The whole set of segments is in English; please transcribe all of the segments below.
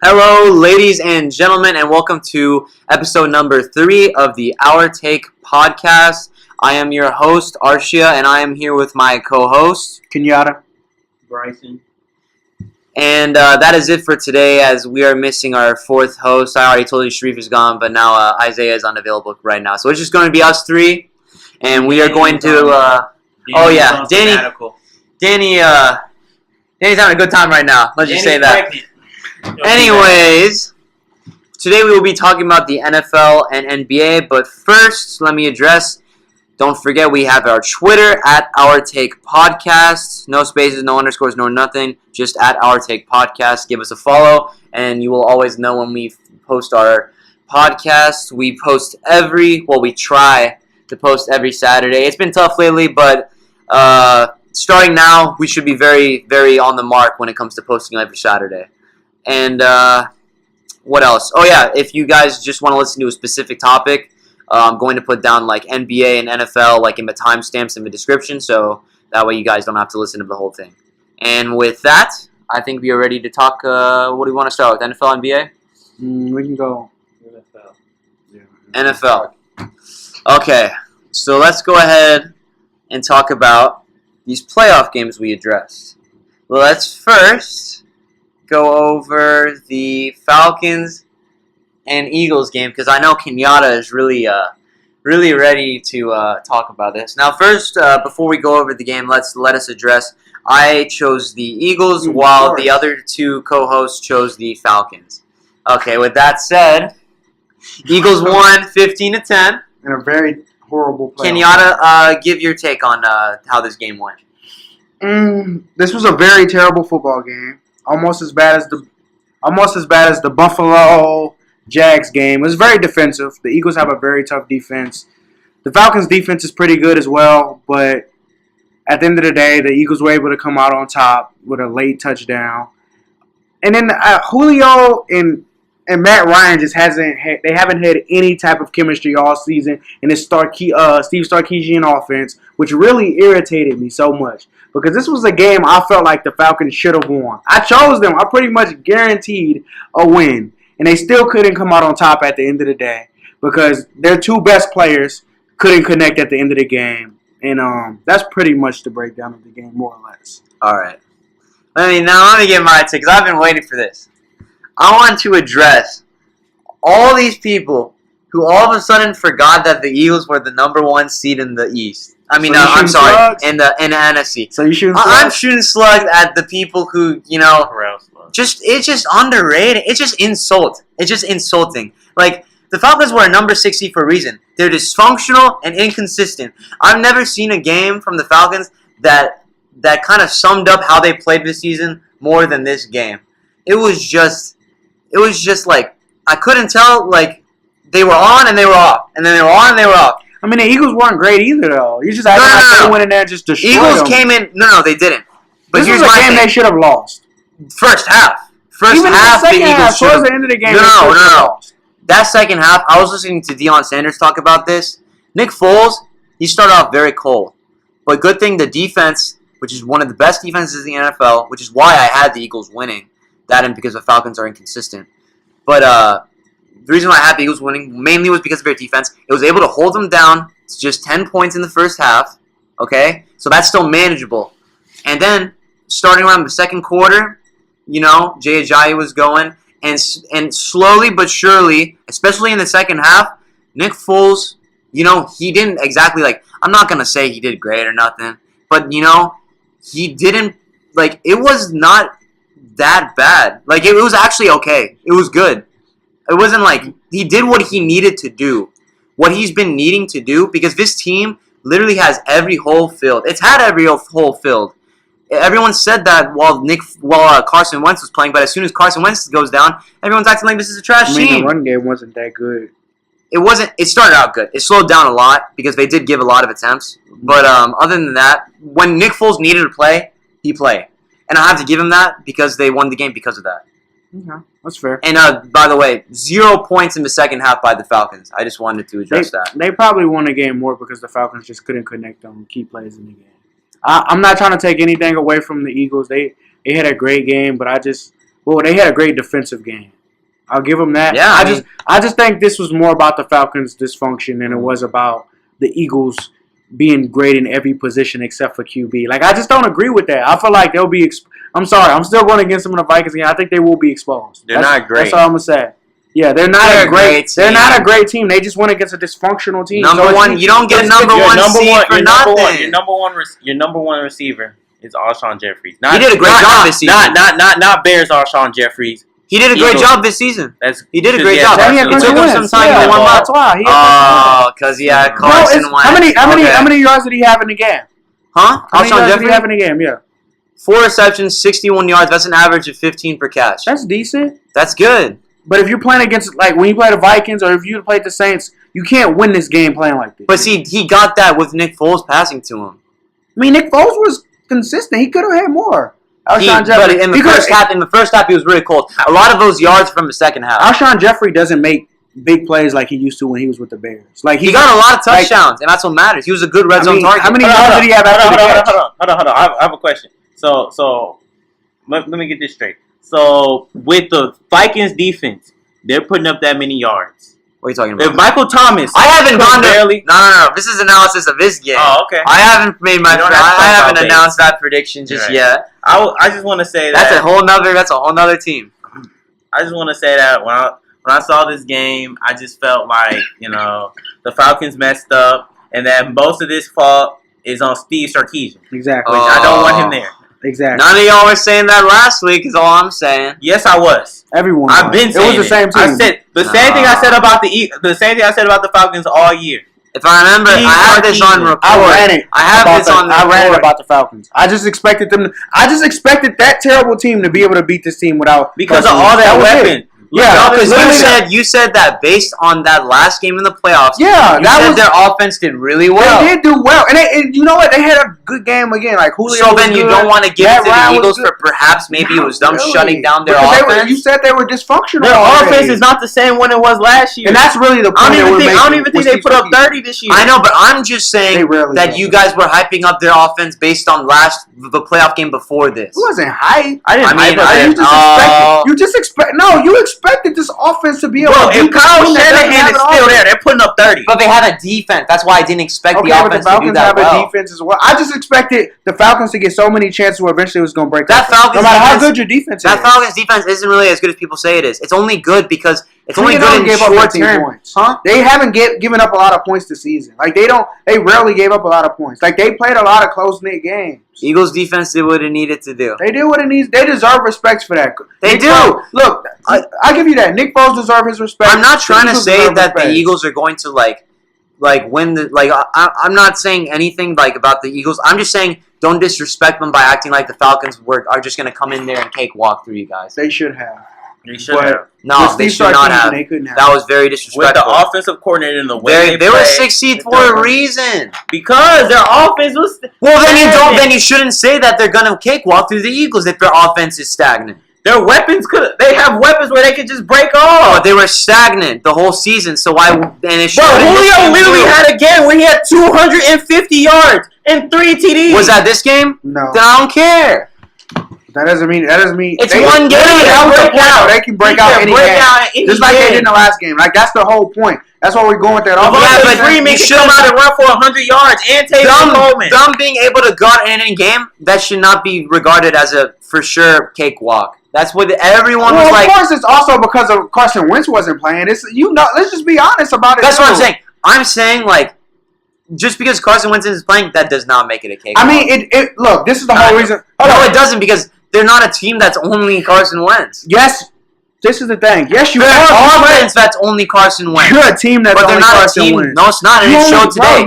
Hello, ladies and gentlemen, and welcome to episode number 3 of the OurTake podcast. I am your host, Arshia, and I am here with my co-host, Kenyatta. Bryson. And that is it for today, as we are missing our fourth host. I already told you Sharif is gone, but now Isaiah is unavailable right now. So it's just going to be us three, and we are going to... Danny's having a good time right now. Let's just say that. Anyways, today we will be talking about the NFL and NBA, but first, let me address, don't forget we have our Twitter, at OurTake Podcast. No spaces, no underscores, no nothing, just at OurTake Podcast. Give us a follow, and you will always know when we post our podcast. We try to post every Saturday. It's been tough lately, but starting now, we should be very, very on the mark when it comes to posting every Saturday. And what else? Oh, yeah, if you guys just want to listen to a specific topic, I'm going to put down like NBA and NFL like in the timestamps in the description, so that way you guys don't have to listen to the whole thing. And with that, I think we are ready to talk. What do we want to start with, NFL, NBA? We can go NFL. Yeah. NFL. Okay, so let's go ahead and talk about these playoff games we addressed. Let's first go over the Falcons and Eagles game, because I know Kenyatta is really ready to talk about this. Now, first, before we go over the game, let us address. I chose the Eagles, while the other two co-hosts chose the Falcons. Okay, with that said, Eagles won 15-10. In a very horrible play. Kenyatta, give your take on how this game went. This was a very terrible football game. Almost as bad as the Buffalo Jags game. It was very defensive. The Eagles have a very tough defense. The Falcons' defense is pretty good as well, but at the end of the day, the Eagles were able to come out on top with a late touchdown. And then Julio and Matt Ryan just haven't had any type of chemistry all season in this Steve Sarkisian offense, which really irritated me so much. Because this was a game I felt like the Falcons should have won. I chose them. I pretty much guaranteed a win. And they still couldn't come out on top at the end of the day. Because their two best players couldn't connect at the end of the game. And that's pretty much the breakdown of the game, more or less. All right. Let me get my take, because I've been waiting for this. I want to address all these people who all of a sudden forgot that the Eagles were the number 1 seed in the East. In the NFC. So you shooting slugs? I'm shooting slugs at the people who, it's just underrated. It's just insult. It's just insulting. Like, the Falcons were a number 60 for a reason. They're dysfunctional and inconsistent. I've never seen a game from the Falcons that kind of summed up how they played this season more than this game. It was just like, I couldn't tell, like, they were on and they were off. And then they were on and they were off. I mean, the Eagles weren't great either, though. You just acting like they went in there and just destroyed Eagles them. came in. No, they didn't. But this was a game they should have lost. First half. Even half, the second the Eagles half, towards the end of the game, No. That second half, I was listening to Deion Sanders talk about this. Nick Foles, he started off very cold. But good thing the defense, which is one of the best defenses in the NFL, which is why I had the Eagles winning, that and because the Falcons are inconsistent. But the reason why I had the Eagles winning mainly was because of their defense. It was able to hold them down to just 10 points in the first half. Okay? So that's still manageable. And then, starting around the second quarter, Jay Ajayi was going. And slowly but surely, especially in the second half, Nick Foles, he didn't exactly, I'm not going to say he did great or nothing. But, he didn't, it was not that bad. It was actually okay. It was good. It wasn't like he did what he needed to do. What he's been needing to do, because this team literally has every hole filled. It's had every hole filled. Everyone said that while Carson Wentz was playing, but as soon as Carson Wentz goes down, everyone's acting like this is a trash team. The run game wasn't that good. It wasn't. It started out good. It slowed down a lot because they did give a lot of attempts. But other than that, when Nick Foles needed to play, he played. And I have to give him that because they won the game because of that. Okay, that's fair. And by the way, 0 points in the second half by the Falcons. I just wanted to address that. They probably won the game more because the Falcons just couldn't connect on key plays in the game. I'm not trying to take anything away from the Eagles. They had a great game, but Well, they had a great defensive game. I'll give them that. Yeah, I just think this was more about the Falcons' dysfunction than it was about the Eagles being great in every position except for QB. Like, I just don't agree with that. I feel like they'll be. I'm sorry. I'm still going against them in the Vikings game. I think they will be exposed. They're not great. That's all I'm gonna say. Yeah, they're not a great. They're not a great team. They just went against a dysfunctional team. Number one, you don't get number one seed for nothing. Your number one receiver is Alshon Jeffries. He did a great job this season. Not Bears Alshon Jeffries. He did a great job this season. He did a great job. It took him some time to warm up. That's why. Oh, because he had Carson Wentz. How many yards did he have in the game? Huh? How many Alshon yards did Jeffries? he have in the game? Yeah. 4 receptions, 61 yards. That's an average of 15 per catch. That's decent. That's good. But if you're playing against, like, when you play the Vikings or if you play the Saints, you can't win this game playing like this. But see, he got that with Nick Foles passing to him. I mean, Nick Foles was consistent. He could have had more. But in the first half, he was really cold. A lot of those yards from the second half. Alshon Jeffrey doesn't make big plays like he used to when he was with the Bears. Like he got a lot of touchdowns, and that's what matters. He was a good red zone target. How many yards did he have after the catch? Hold on. I have a question. So let me get this straight. So with the Vikings defense, they're putting up that many yards. What are you talking about? If Michael Thomas, I haven't gone barely. No. This is analysis of this game. Oh, okay. I haven't made my. I haven't announced that prediction just yet. I just want to say that's a whole nother team. I just want to say that when I saw this game, I just felt like the Falcons messed up, and that most of this fault is on Steve Sarkisian. Exactly. I don't want him there. Exactly. None of y'all were saying that last week. Is all I'm saying. Yes, I was. Everyone. I've been saying it was the same team. I said the same thing I said about the same thing I said about the Falcons all year. If I remember, I have this on record. I ran it about the Falcons. I just expected that terrible team to be able to beat this team without because of all that weapon. Yeah, because you said that based on that last game in the playoffs. Yeah, their offense did really well. They did do well, and you know what? They had a good game again. Like Julio. So then you don't want to give it to the Eagles for perhaps maybe it was them shutting down their offense. You said they were dysfunctional. Their offense is not the same one it was last year, and that's really the point. I don't even think they put up 30 this year. I know, but I'm just saying that you guys were hyping up their offense based on the playoff game before this. It wasn't hype. I didn't hype it. You just expected this offense to be able to if Kyle Shanahan is still there, they're putting up 30. But they have a defense. That's why I didn't expect the offense to do that well. The Falcons have a defense as well. I just expected the Falcons to get so many chances where eventually it was going to break. No matter how good your defense is. That Falcons defense isn't really as good as people say it is. It's only good because it's only good in short term. Huh? They haven't given up a lot of points this season. Like they rarely gave up a lot of points. Like they played a lot of close-knit games. Eagles defense did what it needed to do. They did what it needs. They deserve respect for that. They do. Look, I give you that. Nick Foles deserves his respect. I'm not trying to say that the Eagles are going to win the I'm not saying anything about the Eagles. I'm just saying don't disrespect them by acting like the Falcons are just going to come in there and cakewalk through you guys. They should have. They should have. No, they should not have. That was very disrespectful. With the offensive coordinator and the way they were 6th seed for a reason. Because their offense was. Well, then you shouldn't say that they're gonna cakewalk through the Eagles if their offense is stagnant. Their weapons they have weapons where they could just break off. But they were stagnant the whole season, so why? And it Julio literally had a game where he had 250 yards and 3 TDs. Was that this game? No. Then I don't care. That doesn't mean. It's one game. They can break out any game, just like they did in the last game. Like that's the whole point. That's why we're going with that. Yeah, but Freeman can come out and run for 100 yards and take Coleman. Them being able to gut in game, that should not be regarded as a for sure cakewalk. That's what everyone was like. Of course, it's also because of Carson Wentz wasn't playing. Let's just be honest about it. That's what I'm saying. I'm saying just because Carson Wentz is playing, that does not make it a cakewalk. I mean, look, this is the whole reason. No, it doesn't because they're not a team that's only Carson Wentz. Yes, this is the thing. Yes, you are an offense that's only Carson Wentz. You're a team that's only Carson Wentz. No, it's not. And it showed today.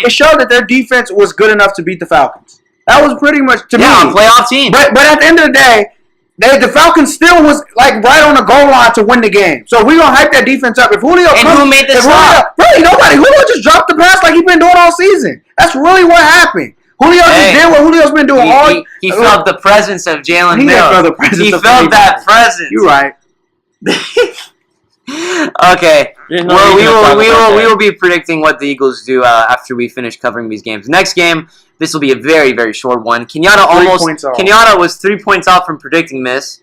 It showed that their defense was good enough to beat the Falcons. That was pretty much to me. Yeah, a playoff team. But at the end of the day, the Falcons still was right on the goal line to win the game. So we're gonna hype that defense up. If Julio who made the stop? Really, nobody. Julio just dropped the pass like he's been doing all season. That's really what happened. Julio just did what Julio's been doing all. He felt the presence of Jalen Mills. He felt that presence. You're right. Okay. Well, we will be predicting what the Eagles do after we finish covering these games. Next game, this will be a very, very short one. Kenyatta was 3 points off from predicting this.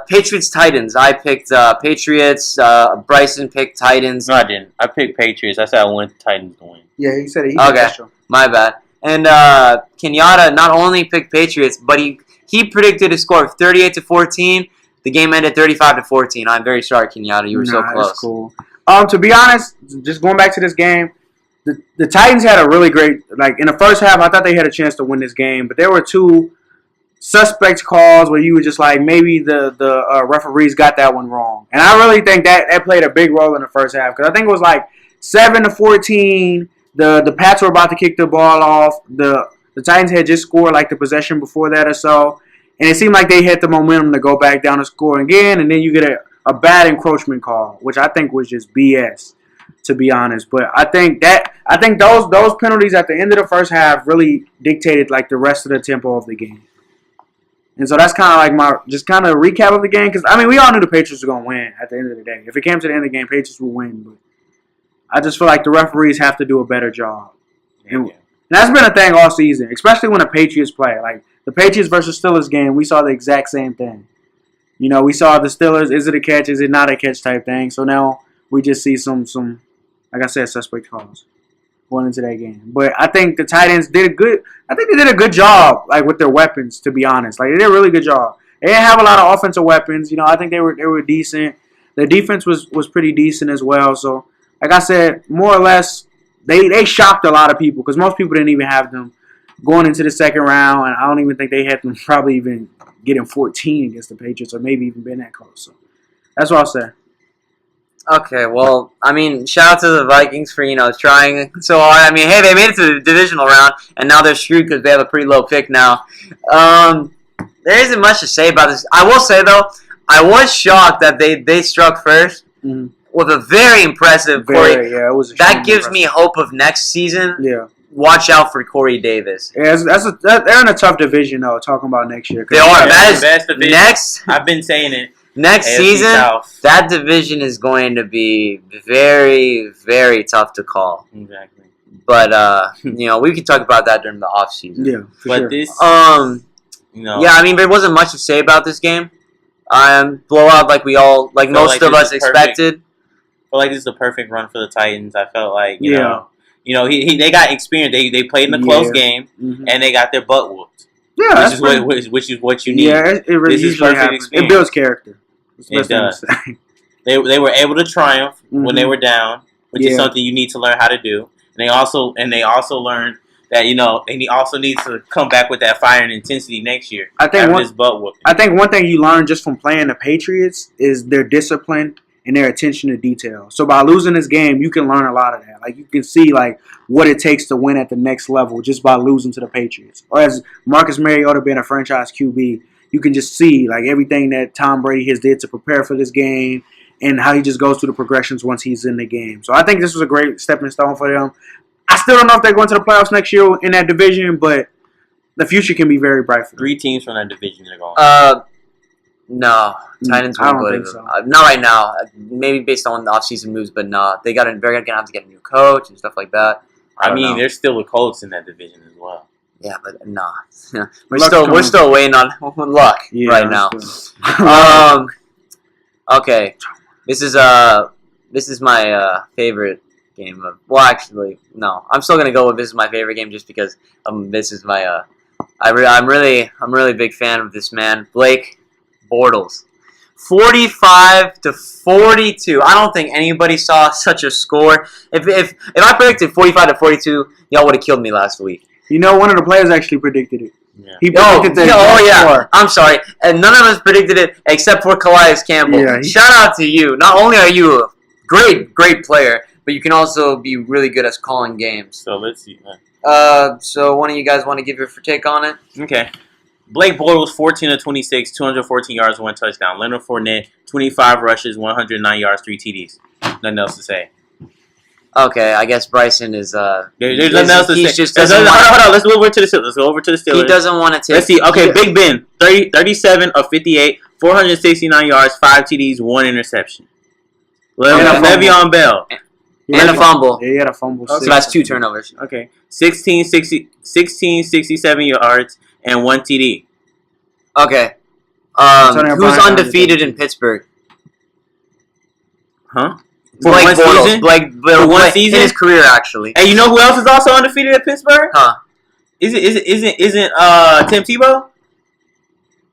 Patriots Titans. I picked Patriots. Bryson picked Titans. No, I didn't. I picked Patriots. I said I wanted the Titans to win. Yeah, he said it. Okay, my bad. And Kenyatta not only picked Patriots, but he predicted a score of 38-14. The game ended 35-14. I'm very sorry, Kenyatta. You were so close. That's cool. To be honest, just going back to this game, the Titans had a really great, like, in the first half, I thought they had a chance to win this game, but there were two suspect calls where you were just like, maybe the referees got that one wrong. And I really think that played a big role in the first half, because I think it was like 7-14. The Pats were about to kick the ball off. The Titans had just scored like the possession before that or so, and it seemed like they had the momentum to go back down and score again, and then you get a bad encroachment call, which I think was just BS, to be honest. But I think those penalties at the end of the first half really dictated like the rest of the tempo of the game. And so that's kind of like my just kind of recap of the game, because I mean we all knew the Patriots were gonna win at the end of the day. If it came to the end of the game, Patriots would win. But I just feel like the referees have to do a better job. And that's been a thing all season, especially when the Patriots play. Like the Patriots versus Steelers game, we saw the exact same thing. You know, we saw the Steelers, is it a catch, is it not a catch type thing. So now we just see some like I said, suspect calls going into that game. But I think the Titans did a good job, like with their weapons, to be honest. Like they did a really good job. They didn't have a lot of offensive weapons. You know, I think they were decent. Their defense was pretty decent as well. So like I said, more or less, they shocked a lot of people, because most people didn't even have them going into the second round, and I don't even think they had them probably even getting 14 against the Patriots, or maybe even been that close. So that's what I'll say. Okay, well, I mean, shout out to the Vikings for, trying so hard. I mean, hey, they made it to the divisional round, and now they're screwed because they have a pretty low pick now. There isn't much to say about this. I will say, though, I was shocked that they struck first with a very impressive Corey. Yeah, it was that gives me hope of next season. Yeah. Watch out for Corey Davis. Yeah, they're in a tough division, though, talking about next year. They are. That is the best division. Next. I've been saying it. Next AFC season, South. that division is going to be very, very tough to call. Exactly. But we can talk about that during the off season. Yeah, but sure. this, yeah, I mean, there wasn't much to say about this game. Blowout like we all, like most of us expected. I feel like this is the perfect run for the Titans. I felt like you know, they got experience. They played in a close game, and they got their butt whooped. Yeah, which is what you need. Yeah, it really usually happens. It builds character. It does. They were able to triumph when they were down, which is something you need to learn how to do. And they also learned that they also need to come back with that fire and intensity next year. I think one thing you learn just from playing the Patriots is their discipline and their attention to detail. So by losing this game, you can learn a lot of that. Like you can see like what it takes to win at the next level just by losing to the Patriots. Or as Marcus Mariota being a franchise QB, you can just see like everything that Tom Brady has did to prepare for this game and how he just goes through the progressions once he's in the game. So I think this was a great stepping stone for them. I still don't know if they're going to the playoffs next year in that division, but the future can be very bright for them. 3 teams from that division are going. No, Titans won't go to them. Not right now. Maybe based on the offseason moves, but no. They're going to have to get a new coach and stuff like that. I mean, there's still the Colts in that division as well. Yeah, but no. We're still waiting on luck right now. Okay. This is my favorite game of. Well, actually, no. I'm still gonna go with this is my favorite game just because this is my. I'm really a big fan of this man, Blake Bortles. 45-42. I don't think anybody saw such a score. If I predicted 45-42, y'all would have killed me last week. One of the players actually predicted it. Yeah. He predicted score. I'm sorry. And none of us predicted it except for Calais Campbell. Yeah, shout out to you. Not only are you a great player, but you can also be really good at calling games. So let's see. So one of you guys want to give your take on it? Okay. Blake Bortles, 14-26, 214 yards, 1 touchdown. Leonard Fournette, 25 rushes, 109 yards, 3 TDs. Nothing else to say. Okay, I guess Bryson is. There's nothing else to say. Hold on. Let's go over to the Steelers. He doesn't want to take. Let's see. Okay, Big Ben, 37 of 58, 469 yards, 5 TDs, 1 interception. Le'Veon Bell, And a fumble. Yeah, he had a fumble. Okay. So that's 2 turnovers. Okay. 1667 yards, and 1 TD. Okay. Antonio Who's Brown undefeated in Pittsburgh? Huh? For one Blake Bortles. season? For one season? in his career, actually. And you know who else is also undefeated at Pittsburgh? Huh? Isn't Tim Tebow?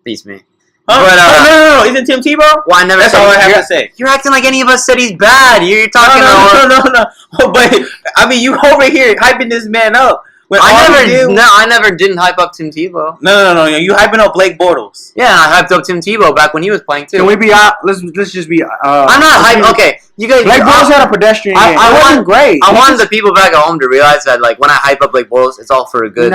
Beats me. Huh? But, no. Isn't Tim Tebow? Well, I never That's said all I have you're, to say. You're acting like any of us said he's bad. You're talking No. But I mean, you over here hyping this man up. I never didn't hype up Tim Tebow. No. You hyping up Blake Bortles. Yeah, I hyped up Tim Tebow back when he was playing too. Can we be let's just be I'm not hyping. Okay, you guys. Blake Bortles had a pedestrian game. I wasn't great. I want the people back at home to realize that, like, when I hype up Blake Bortles, it's all for a good,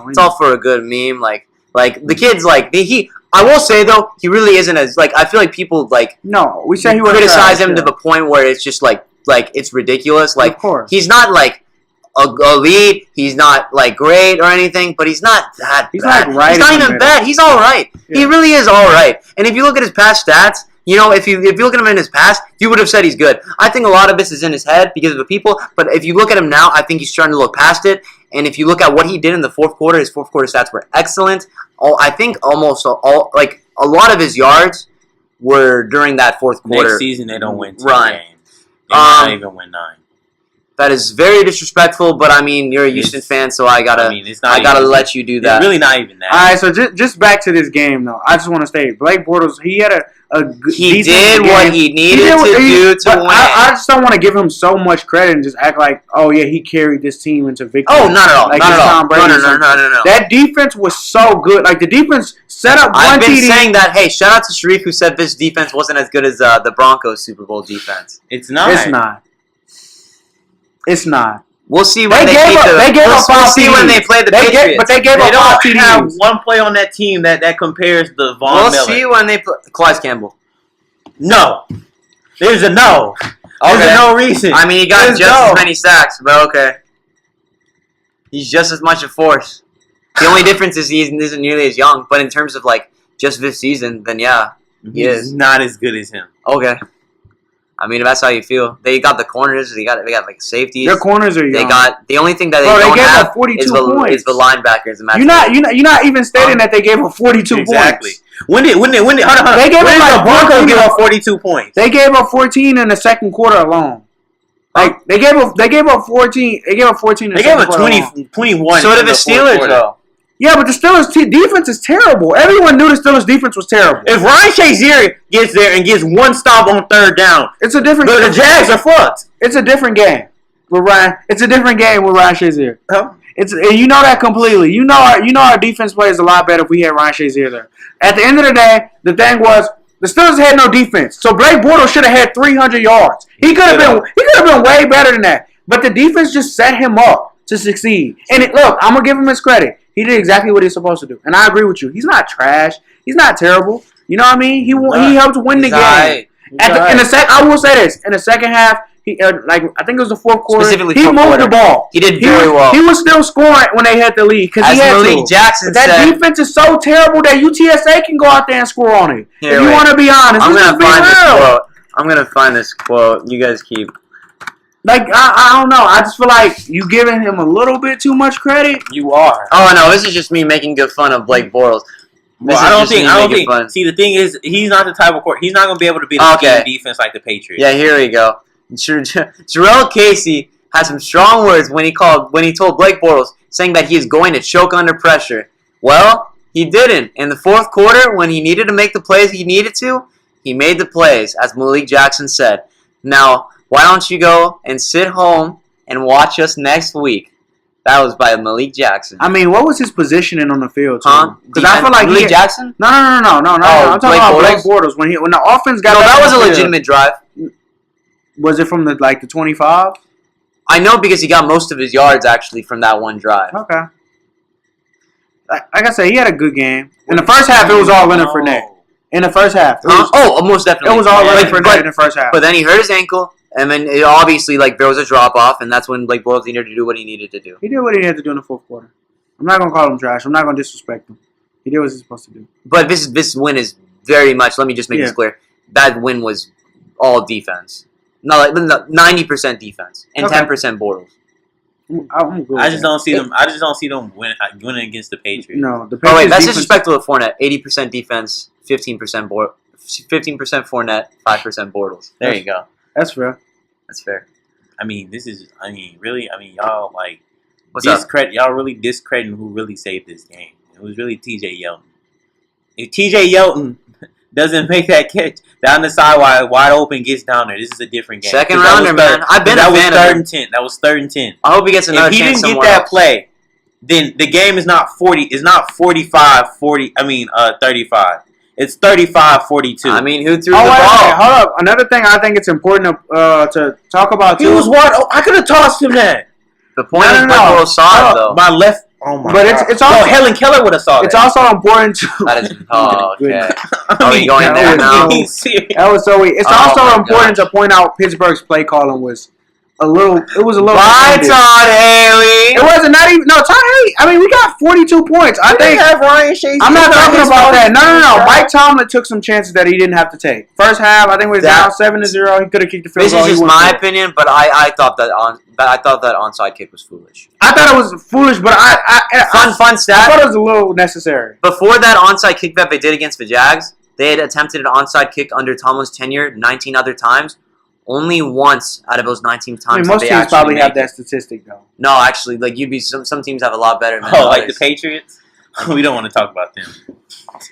it's all for a good meme. Like the kids, like he. I will say though, he really isn't as like. I feel like people like. No, we say he was criticize him to the point where it's just like it's ridiculous. Like, of course. He's not like elite. He's not like great or anything, but he's not that bad. Like right. He's not even bad. He's all right. Yeah. He really is all right. And if you look at his past stats, you know, if you look at him in his past, you would have said he's good. I think a lot of this is in his head because of the people. But if you look at him now, I think he's starting to look past it. And if you look at what he did in the fourth quarter, his fourth quarter stats were excellent. I think almost all like a lot of his yards were during that fourth quarter. Next season they don't win 10 games. They might not even win 9. That is very disrespectful, but I mean, you're a Houston fan, so I gotta let you do that. It's really not even that. All right, so just back to this game though. I just want to state Blake Bortles. He had a good. He did what he needed to do to win. I just don't want to give him so much credit and just act like, oh yeah, he carried this team into victory. Oh, not at all. Like Not at all. No. That defense was so good. Like the defense set up. I've been saying that. Hey, shout out to Sharif who said this defense wasn't as good as the Broncos Super Bowl defense. It's not. It's not. We'll see when they when they play the Patriots. But they gave up 5 TDs. They don't have one play on that team that compares to Von Miller. We'll see when they play Clyde Campbell. No. There's a no. There's a no reason. I mean, he got as many sacks, but okay. He's just as much a force. The only difference is he isn't nearly as young, but in terms of, like, just this season, then yeah, he is. He's not as good as him. Okay. I mean, if that's how you feel. They got the corners. They got like safeties. Their corners are young. They got the only thing that they don't have is the linebackers. You're not even stating that they gave up 42 exactly. points. When did hold on. They gave up the Broncos give up 42 points. They gave up 14 in the second quarter alone. Like they gave up 14. They gave up 14. They gave up 21. So did the Steelers though. Yeah, but the Steelers' defense is terrible. Everyone knew the Steelers' defense was terrible. If Ryan Shazier gets there and gets one stop on third down, it's a different. The Jags are fucked. It's a different game with Ryan. It's a different game with Ryan Shazier. Huh? You know that completely. You know our defense plays a lot better if we had Ryan Shazier there. At the end of the day, the thing was the Steelers had no defense, so Blake Bortles should have had 300 yards. He could have been way better than that. But the defense just set him up to succeed. And look, I'm gonna give him his credit. He did exactly what he's supposed to do. And I agree with you. He's not trash. He's not terrible. You know what I mean? He helped win the game. I will say this. In the second half, I think it was the fourth quarter. He moved the ball. He did very well. He was still scoring when they had the lead because he had Malik Jackson said. That defense is so terrible that UTSA can go out there and score on it. If you want to be honest, I'm gonna find this quote. You guys keep. Like, I don't know. I just feel like you giving him a little bit too much credit. You are. Oh, no. This is just me making good fun of Blake Bortles. Well, I don't think. Fun. See, the thing is, he's not the type of court. He's not going to be able to be the defense like the Patriots. Yeah, here we go. Jarrell Casey had some strong words when he told Blake Bortles, saying that he is going to choke under pressure. Well, he didn't. In the fourth quarter, when he needed to make the plays he needed to, he made the plays, as Malik Jackson said. Now, why don't you go and sit home and watch us next week? That was by Malik Jackson. I mean, what was his positioning on the field? Because I feel like Malik Jackson? No. I'm talking about Blake Bortles when the offense got. No, that was a legitimate drive. Was it from the 25? I know because he got most of his yards actually from that one drive. Okay. Like I said, he had a good game. In the first half, it was all Leonard Fournette. In the first half, most definitely, it was all Leonard Fournette in the first half. But then he hurt his ankle. And then it obviously, there was a drop-off, and that's when Blake Bortles needed to do what he needed to do. He did what he had to do in the fourth quarter. I'm not going to call him trash. I'm not going to disrespect him. He did what he's supposed to do. But this win is very much, let me just make this clear, that win was all defense. No, like 90% defense and Okay. 10% Bortles. I'm good. I just don't see them. I just don't see them winning against the Patriots. No, the Patriots. Oh wait, that's defense- disrespectful to Fournette. 80% defense, 15% 15% Fournette, 5% Bortles. There you go. That's fair. That's fair. I mean, this is. I mean, really. I mean, y'all like What's up? Y'all really discrediting who really saved this game. It was really T.J. Yeldon. If T.J. Yeldon doesn't make that catch down the side wide open, gets down there, this is a different game. Second 'Cause that was rounder, man. I've been a that was fan third of him. and 10. That was 3rd and 10. I hope he gets another If he chance didn't get somewhere that else. play, then the game is not 40. It's not 45-40. I mean, 35. It's 35-42. I mean, who threw Oh, the wait, ball? hold up. Another thing I think it's important to talk about he too. was wide. Oh, I could have tossed him that. The point No, is, no, no. Bortles saw it though. My left. Oh my But god. it's also- no, Helen Keller would have saw It's that. also important to. That is. Oh, okay. I Are we mean, going that there was now? so- He's serious. That was so weird. It's Oh also my important gosh. to point out Pittsburgh's play calling was a little. It was a little. Bye, offended. Todd Haley. It wasn't not even. No, Todd Haley. I mean, we got 42 points. I think. have Ryan Shazier. I'm not talking His about fault. that. No. Mike Tomlin took some chances that he didn't have to take. First half, I think we was That- down 7-0. He could have kicked the field This goal. is He just went my for it. opinion, but I thought that onside kick was foolish. I thought it was foolish, but Fun I stat. thought it was a little necessary. Before that onside kick that they did against the Jags, they had attempted an onside kick under Tomlin's tenure 19 other times. Only once out of those 19 times I mean, did most they teams actually probably make have it. that statistic though. No, actually, like you'd be some teams have a lot better than Oh, like the others. Patriots? We don't want to talk about them.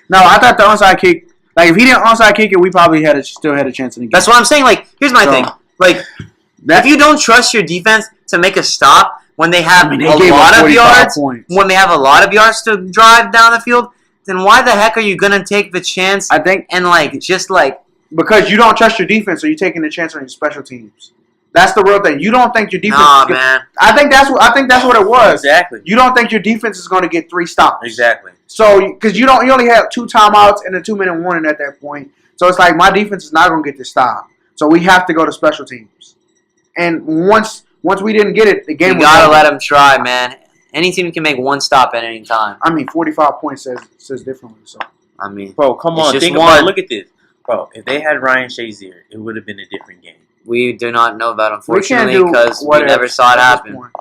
No, I thought the onside kick. Like if he didn't onside kick it, we probably still had a chance in the game. That's what I'm saying. Like, here's my So, thing. Like, if you don't trust your defense to make a stop when they have they a gave up lot of 45 yards, points. when they have a lot of yards to drive down the field, then why the heck are you gonna take the chance I think and just because you don't trust your defense, so you're taking a chance on your special teams. That's the real thing. You don't think your defense. nah, is gonna, man. I think that's what it was. Exactly. You don't think your defense is going to get 3 stops. Exactly. So because you only have 2 timeouts and a 2-minute warning at that point. So it's like my defense is not going to get this stop. So we have to go to special teams. And once we didn't get it, the game You was gotta over. let them try, man. Any team can make one stop at any time. I mean, 45 points says differently. So I mean, Bro, come It's on. just Think one. about it. Look at this. Bro, if they had Ryan Shazier, it would have been a different game. we do not know that, we can't unfortunately, do because we what never ifs saw it at this happen. point.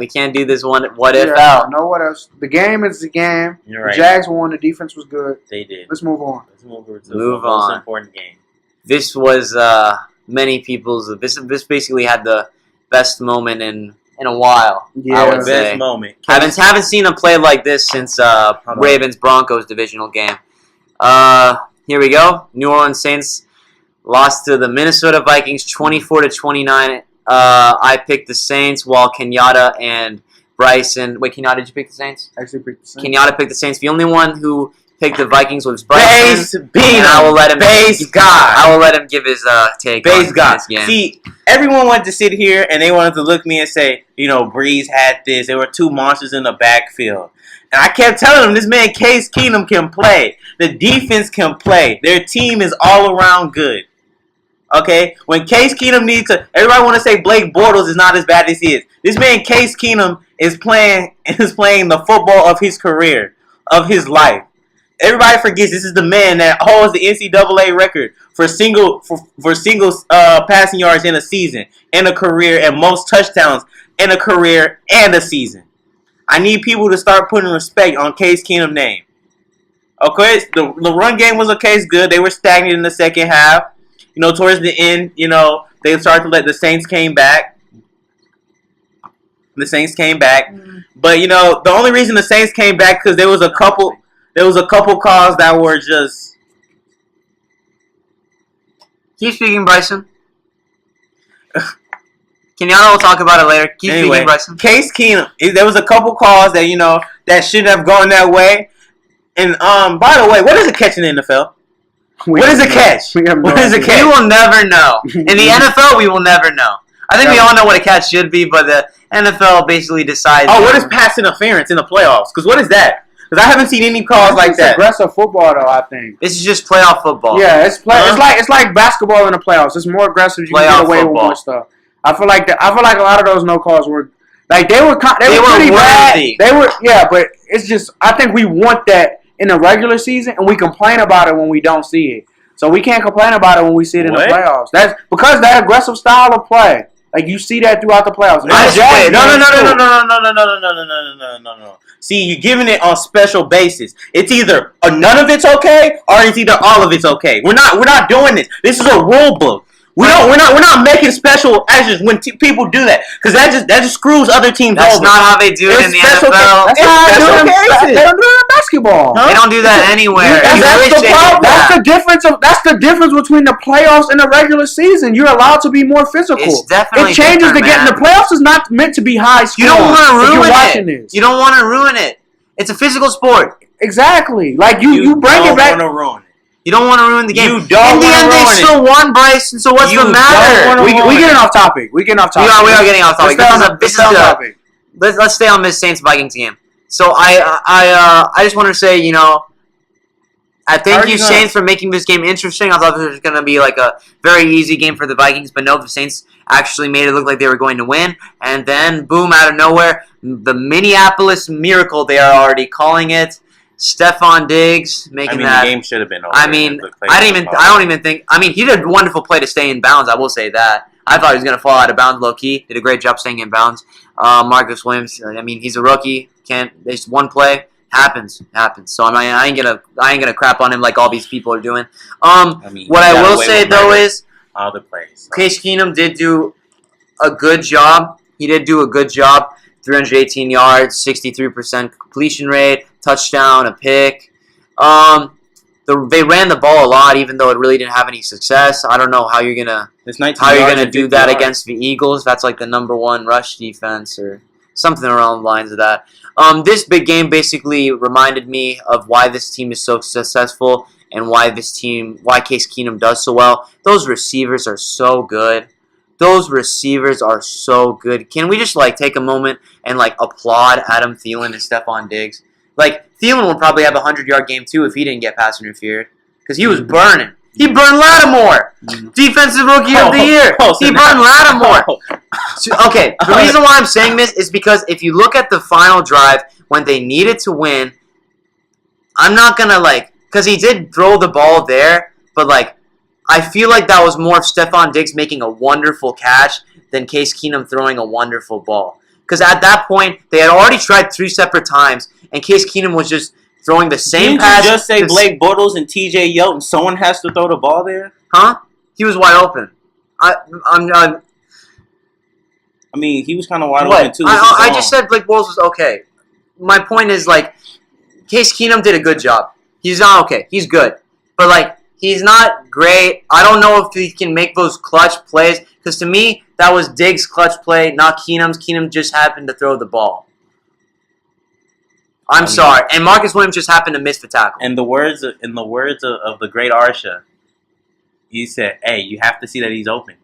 We can't do this one what if Yeah, out. no, what else? The game is the game. You're The right. Jags won. The defense was good. They did. Let's move on. Let's move over to Move the most on. important game. This was many people's. This basically had the best moment in a while. Yeah. I would Best say. Best moment. Haven't seen him play like this since on. Ravens Broncos divisional game. Here we go. New Orleans Saints lost to the Minnesota Vikings 24-29. I picked the Saints while Kenyatta and Bryson. Wait, Kenyatta, did you pick the Saints? Actually, picked the same. Kenyatta picked the Saints. The only one who picked the Vikings was Bryson. Base And beat I will let him. Base guy. I will let him give his take Base on guy. this game. See, everyone wanted to sit here and they wanted to look at me and say, Breeze had this. There were 2 monsters in the backfield. And I kept telling them, this man Case Keenum can play. The defense can play. Their team is all around good. Okay? When Case Keenum needs to... Everybody want to say Blake Bortles is not as bad as he is. This man Case Keenum is playing the football of his career, of his life. Everybody forgets this is the man that holds the NCAA record for single passing yards in a season, in a career, and most touchdowns in a career and a season. I need people to start putting respect on Case Keenum's name. Okay, the run game was okay, it's good. They were stagnant in the second half. Towards the end, they started to let the Saints came back. The Saints came back, but the only reason the Saints came back because there was a couple calls that were just. Keep speaking, Bryson. Kenyatta will talk about it later. Keep speaking, Bryson. Case Keenum. There was a couple calls that that shouldn't have gone that way. And by the way, what is a catch in the NFL? What is a catch? What is a catch? We will never know. In the NFL, we will never know. I think we all know what a catch should be, but the NFL basically decides. Oh, what is pass interference in the playoffs? Because what is that? Because I haven't seen any calls like It's that. aggressive football, though. I think. This is just playoff football. Yeah, it's like basketball in the playoffs. It's more aggressive. You can Playoff get away with football. more stuff. I feel like a lot of those no calls were like they were They were pretty bad. worthy. They were but it's just I think we want that in the regular season and we complain about it when we don't see it. So we can't complain about it when we see it in the What? playoffs. That's because that aggressive style of play. Like you see that throughout the playoffs. No. See, you're giving it on special basis. It's either none of it's okay or it's either all of it's okay. We're not doing this. This is a rule book. We're not making special actions when people do that because that just screws other teams That's over. not how they do it in the NFL. That's not special how cases. they don't do it in basketball. They don't do that anywhere. That's You wish the they did problem. that. That's the difference between the playoffs and the regular season. You're allowed to be more physical. It's definitely it changes different, to get in man. the playoffs is not meant to be high scoring. You don't want to if ruin you're watching it. This. You don't want to ruin it. It's a physical sport. Exactly. Like you bring it back. Want to ruin it. You don't want to ruin the game. You don't in the end, they ruin it. still won, Bryson. So what's You the matter? don't We getting off topic. We are getting off topic. Topic. Let's stay on this Saints Vikings game. So I just want to say, I thank you, Saints, for making this game interesting. I thought this was going to be like a very easy game for the Vikings, but no, the Saints actually made it look like they were going to win. And then, boom, out of nowhere, the Minneapolis Miracle, they are already calling it. Stephon Diggs making that. The game should have been over. I don't even think. He did a wonderful play to stay in bounds. I will say that. I thought he was going to fall out of bounds low key. Did a great job staying in bounds. Marcus Williams. He's a rookie. There's one play. Happens. So I ain't gonna crap on him like all these people are doing. What I will say though is all the plays. Case Keenum did do a good job. He did do a good job. 318 yards, 63% completion rate, touchdown, a pick. They ran the ball a lot, even though it really didn't have any success. I don't know how you're gonna do that against the Eagles. That's like the number one rush defense or something around the lines of that. This big game basically reminded me of why this team is so successful and why Case Keenum does so well. Those receivers are so good. Can we just take a moment and applaud Adam Thielen and Stephon Diggs? Thielen would probably have a 100-yard game too if he didn't get pass interfered because he was burning. He burned Lattimore, defensive rookie of the year. He burned Lattimore. Okay, the reason why I'm saying this is because if you look at the final drive when they needed to win, I'm not gonna because he did throw the ball there, but I feel like that was more of Stephon Diggs making a wonderful catch than Case Keenum throwing a wonderful ball. Because at that point, they had already tried 3 separate times, and Case Keenum was just throwing the same pass. Didn't you just say Blake Bortles and T.J. Yeldon? Someone has to throw the ball there? Huh? He was wide open. He was kind of wide open too. I just said Blake Bortles was okay. My point is, Case Keenum did a good job. He's not okay. He's good. But, he's not great. I don't know if he can make those clutch plays. Because to me, that was Diggs' clutch play, not Keenum's. Keenum just happened to throw the ball. I'm sorry. And Marcus Williams just happened to miss the tackle. In the words of the great Arsha, he said, "Hey, you have to see that he's open."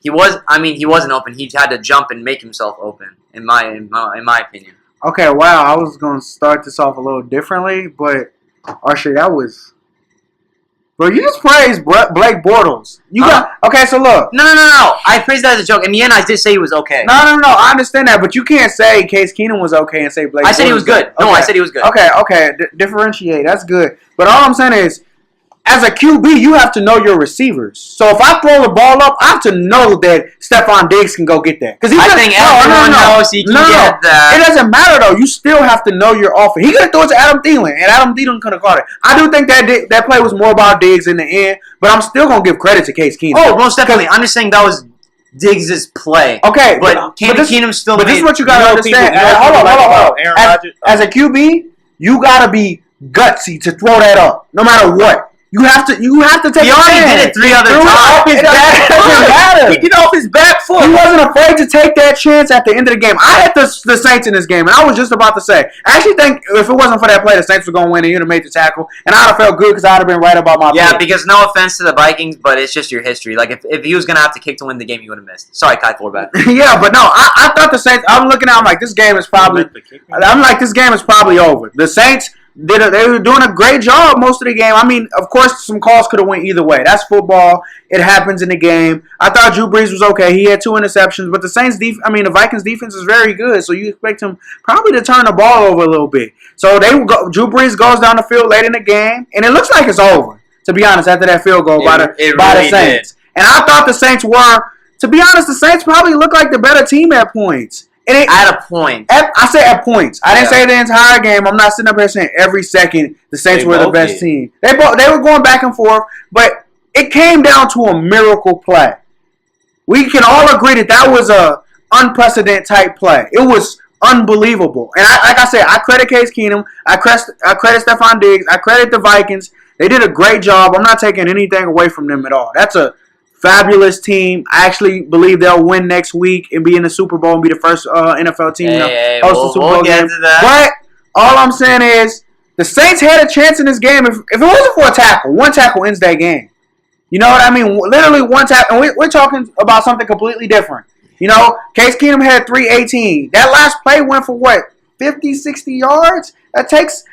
He wasn't open. He had to jump and make himself open, in my opinion. Okay, wow. I was going to start this off a little differently, but Arsha, that was... Bro, you just praised Blake Bortles. Okay, so look. No. I praised that as a joke. In the end, I did say he was okay. No. I understand that, but you can't say Case Keenum was okay and say Blake Bortles. I said he was good. Okay. No, I said he was good. Okay. Differentiate. That's good. But all I'm saying is, as a QB, you have to know your receivers. So if I throw the ball up, I have to know that Stephon Diggs can go get that. I think everyone knows he can get that. It doesn't matter, though. You still have to know your offense. He could have thrown it to Adam Thielen, and Adam Thielen could have caught it. I do think that play was more about Diggs in the end, but I'm still going to give credit to Case Keenum. Oh, most definitely. I'm just saying that was Diggs' play. Okay. But Keenum still But this is what you got to understand. Hold on. As a QB, you got to be gutsy to throw that up, no matter what. You have to take He already did it 3 other times. It doesn't matter. He did off his back foot. He wasn't afraid to take that chance at the end of the game. I had the Saints in this game, and I was just about to say, I actually think if it wasn't for that play, the Saints were going to win, and you'd have made the tackle, and I'd have felt good because I'd have been right about my Yeah, pick. because no offense to the Vikings, but it's just your history. If he was going to have to kick to win the game, he would have missed. Sorry, Kai Forbat. Yeah, but no, I thought the Saints, I'm looking at, I'm like, this game is probably over. The Saints... They were doing a great job most of the game. Of course, some calls could have went either way. That's football. It happens in the game. I thought Drew Brees was okay. He had 2 interceptions, but the Vikings defense is very good, so you expect him probably to turn the ball over a little bit. So Drew Brees goes down the field late in the game, and it looks like it's over. To be honest, after that field goal by the Saints. And I thought the Saints were, to be honest, the Saints probably looked like the better team at points. At a point. I said at points. I didn't say the entire game. I'm not sitting up here saying every second the Saints were the best team. They were going back and forth, but it came down to a miracle play. We can all agree that was a unprecedented type play. It was unbelievable. And like I said, I credit Case Keenum. I credit Stephon Diggs. I credit the Vikings. They did a great job. I'm not taking anything away from them at all. That's a fabulous team. I actually believe they'll win next week and be in the Super Bowl and be the first NFL team to host the Super Bowl game. But all I'm saying is the Saints had a chance in this game. If it wasn't for a tackle, one tackle ends that game. You know what I mean? Literally one tackle. And we're talking about something completely different. You know, Case Keenum had 318. That last play went for what? 50, 60 yards? That takes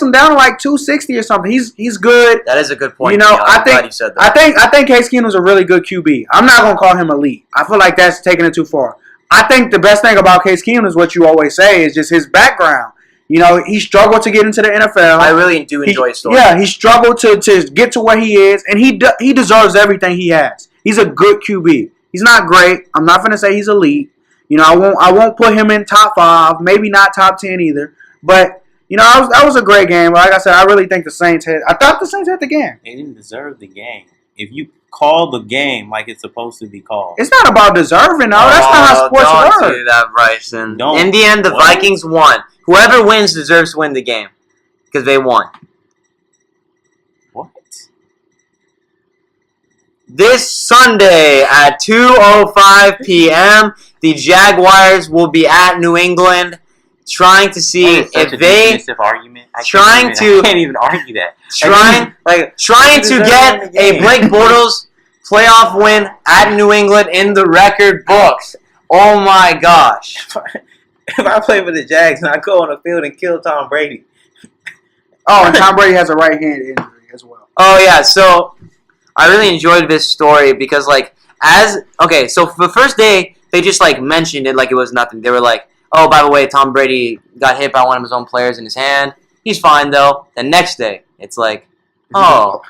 him down to like 260 or something. He's good. That is a good point. You know, I'm glad you said that. I think Case Keenum's a really good QB. I'm not gonna call him elite. I feel like that's taking it too far. I think the best thing about Case Keenum is what you always say is just his background. You know, he struggled to get into the NFL. I really do enjoy his story. Yeah, he struggled to get to where he is, and he deserves everything he has. He's a good QB. He's not great. I'm not gonna say he's elite. You know, I won't put him in top 5, maybe not top 10 either. But you know, that was a great game. Like I said, I really think I thought the Saints had the game. They didn't deserve the game. If you call the game like it's supposed to be called, it's not about deserving. No, that's not how sports work. Don't do that, Bryson. In the end, the Vikings won. Whoever wins deserves to win the game because they won. What? This Sunday at 2:05 p.m., the Jaguars will be at New England trying to see if they argument. I can't even argue that. Trying to get a Blake Bortles playoff win at New England in the record books. Oh my gosh. If I play for the Jags and I go on the field and kill Tom Brady. Oh, and Tom Brady has a right hand injury as well. Oh yeah, so I really enjoyed this story because so for the first day they just mentioned it like it was nothing. They were like, oh, by the way, Tom Brady got hit by one of his own players in his hand. He's fine, though. The next day, it's like, oh,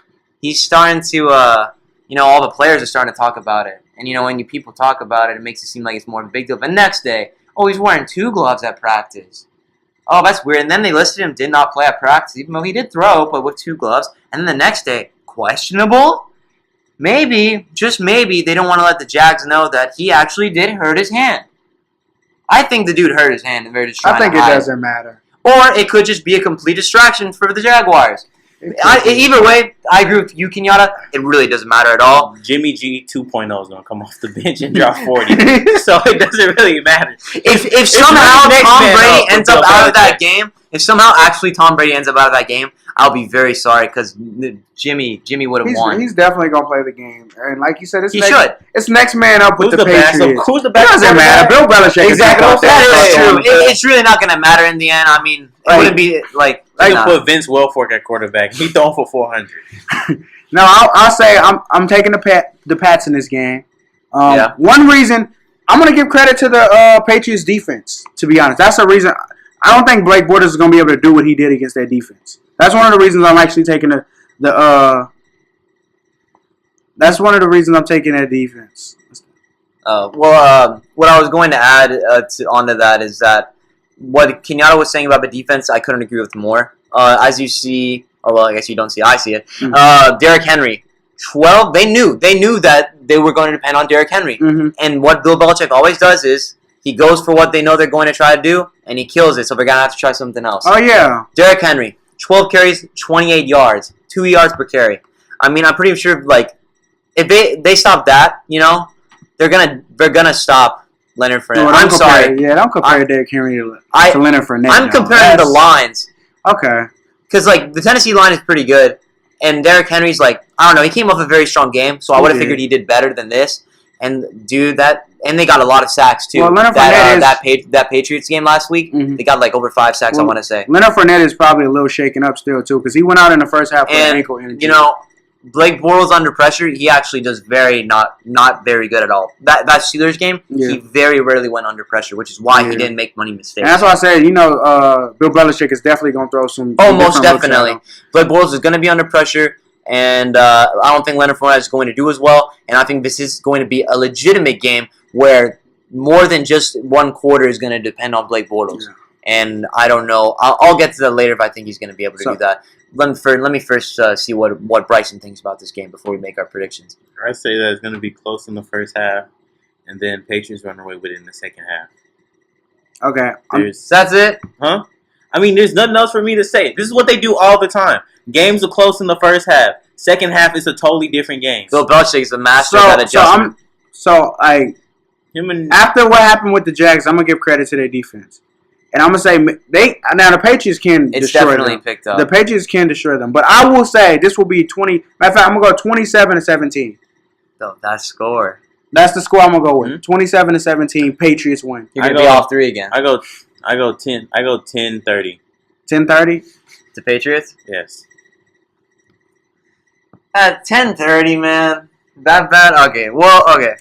he's starting to, all the players are starting to talk about it. And, when people talk about it, it makes it seem like it's more of a big deal. The next day, oh, he's wearing 2 gloves at practice. Oh, that's weird. And then they listed him, did not play at practice, even though he did throw, but with 2 gloves. And then the next day, questionable? Maybe, just maybe, they don't want to let the Jags know that he actually did hurt his hand. I think the dude hurt his hand and they're just trying to hide. I think it doesn't matter. Or it could just be a complete distraction for the Jaguars. Either way, I agree with you, Kenyatta. It really doesn't matter at all. Jimmy G 2.0 is going to come off the bench and drop 40. So it doesn't really matter. If somehow Tom Brady ends up out of that game, if somehow actually Tom Brady ends up out of that game, I'll be very sorry because Jimmy would have won. He's definitely going to play the game. And like you said, it's next man up with the Patriots. Who's the best? It doesn't matter. Bill Belichick. Exactly. That is true. It's really not going to matter in the end. I mean, it wouldn't be like... I can put Vince Wilfork at quarterback. He throwing for 400. No, I'll say I'm taking the Pats in this game. One reason, I'm going to give credit to the Patriots defense, to be honest. That's the reason. I don't think Blake Bortles is going to be able to do what he did against their defense. That's one of the reasons I'm actually taking that's one of the reasons I'm taking that defense. What I was going to add onto that is that what Kenyatta was saying about the defense, I couldn't agree with more. As you see, I guess you don't see, I see it. Mm-hmm. Derrick Henry, 12. They knew that they were going to depend on Derrick Henry. Mm-hmm. And what Bill Belichick always does is he goes for what they know they're going to try to do, and he kills it. So they're gonna have to try something else. Oh yeah, Derrick Henry, 12 carries, 28 yards, 2 yards per carry. I mean, I'm pretty sure if they stop that, they're gonna stop Leonard Fournette. No, I'm sorry. Yeah, don't compare Derrick Henry to Leonard Fournette. I'm comparing the lines. Okay. Because the Tennessee line is pretty good, and Derrick Henry's I don't know. He came off a very strong game, so I would have figured he did better than this. And and they got a lot of sacks too. Well, Leonard Fournette that Patriots game last week, they got over 5 sacks. I want to say Leonard Fournette is probably a little shaken up still too because he went out in the first half with an ankle injury. Blake Bortles under pressure, he actually does not very good at all. That Steelers game, he very rarely went under pressure, which is why he didn't make money mistakes. And that's why I said, Bill Belichick is definitely going to throw some. Oh, most definitely. Blake Bortles is going to be under pressure. And I don't think Leonard Fournette is going to do as well. And I think this is going to be a legitimate game where more than just one quarter is going to depend on Blake Bortles. Yeah. And I don't know. I'll get to that later if I think he's going to be able to do that. Let me first see what Bryson thinks about this game before we make our predictions. I say that it's going to be close in the first half, and then Patriots run away with it in the second half. Okay. That's it? Huh? I mean, there's nothing else for me to say. This is what they do all the time. Games are close in the first half. Second half is a totally different game. Bill Belichick is the master of that adjustment. After what happened with the Jags, I'm going to give credit to their defense. And I'm going to say, the Patriots can destroy them. Picked up. The Patriots can destroy them. But I will say this will be 20. Matter of fact, I'm going to go 27-17. Oh, that score. That's the score I'm going to go with. 27-17, Patriots win. You're going to be off 3 again. I go 10-30. 10-30? The Patriots? Yes. At 10-30, man. That bad? Okay. Well, okay.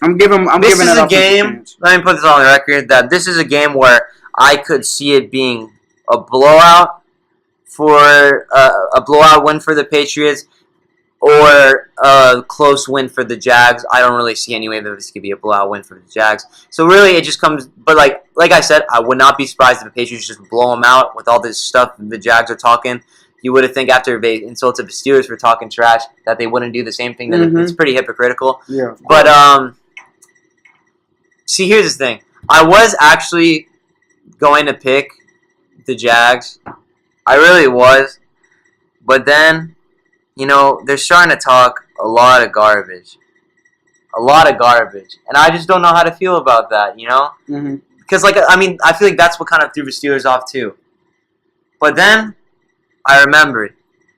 This is a game. Let me put this on the record that this is a game where I could see it being a blowout win for the Patriots, or a close win for the Jags. I don't really see any way that this could be a blowout win for the Jags. So really, it just comes. But like I said, I would not be surprised if the Patriots just blow them out with all this stuff the Jags are talking. You would have think after they insulted the Steelers for talking trash that they wouldn't do the same thing. It's pretty hypocritical. Yeah. But see, here's the thing. I was actually going to pick the Jags. I really was. But then, they're starting to talk a lot of garbage. A lot of garbage. And I just don't know how to feel about that, Mm-hmm. Because, I feel like that's what kind of threw the Steelers off, too. But then I remembered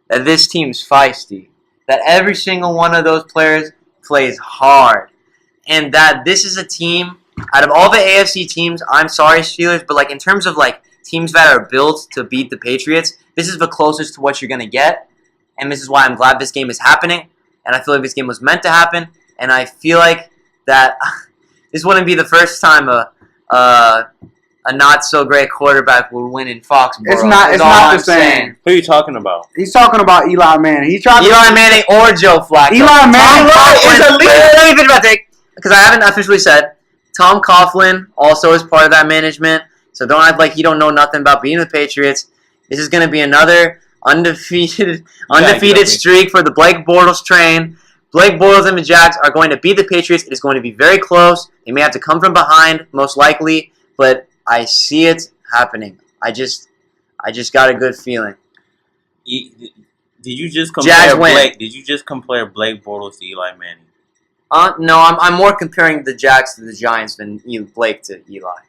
that this team's feisty. That every single one of those players plays hard. And that this is a team, out of all the AFC teams, I'm sorry, Steelers, but in terms of teams that are built to beat the Patriots, this is the closest to what you're going to get. And this is why I'm glad this game is happening. And I feel like this game was meant to happen. And I feel like that this wouldn't be the first time a not-so-great quarterback will win in Foxborough. It's not the same. Who are you talking about? He's talking about Eli Manning. Eli Manning or Joe Flacco. Eli Manning is a leader. Let me finish my take, because I haven't officially said. Tom Coughlin also is part of that management, so don't act like you don't know nothing about beating the Patriots. This is going to be another undefeated streak for the Blake Bortles train. Blake Bortles and the Jags are going to beat the Patriots. It is going to be very close. They may have to come from behind, most likely, but I see it happening. I just got a good feeling. Did you just compare Blake Bortles to Eli Manning? No, I'm more comparing the Jags to the Giants than Blake to Eli.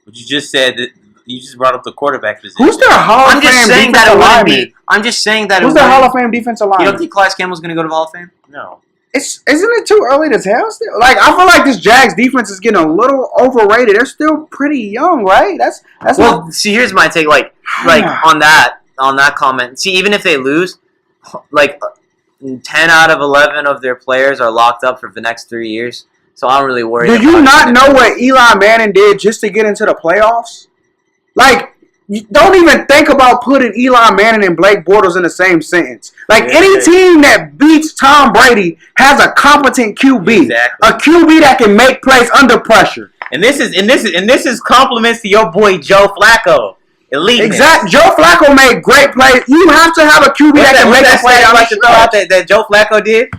But you just said that you just brought up the quarterback position. Who's their Hall of Fame defensive lineman? I'm just saying that Who's their Hall of Fame defensive lineman? You don't think Calais Campbell's going to go to the Hall of Fame? No. Isn't it too early to tell still? I feel like this Jags defense is getting a little overrated. They're still pretty young, right? That's well, see, here's my take, on that comment. See, even if they lose, 10 out of 11 of their players are locked up for the next 3 years. So I don't really worry. Do you not know what Eli Manning did just to get into the playoffs? You don't even think about putting Eli Manning and Blake Bortles in the same sentence. Any team that beats Tom Brady has a competent QB, exactly. A QB that can make plays under pressure. And this is compliments to your boy Joe Flacco. Elite. Exactly. Joe Flacco made great plays. You have to have a QB that can make a play. I like to throw out that Joe Flacco did.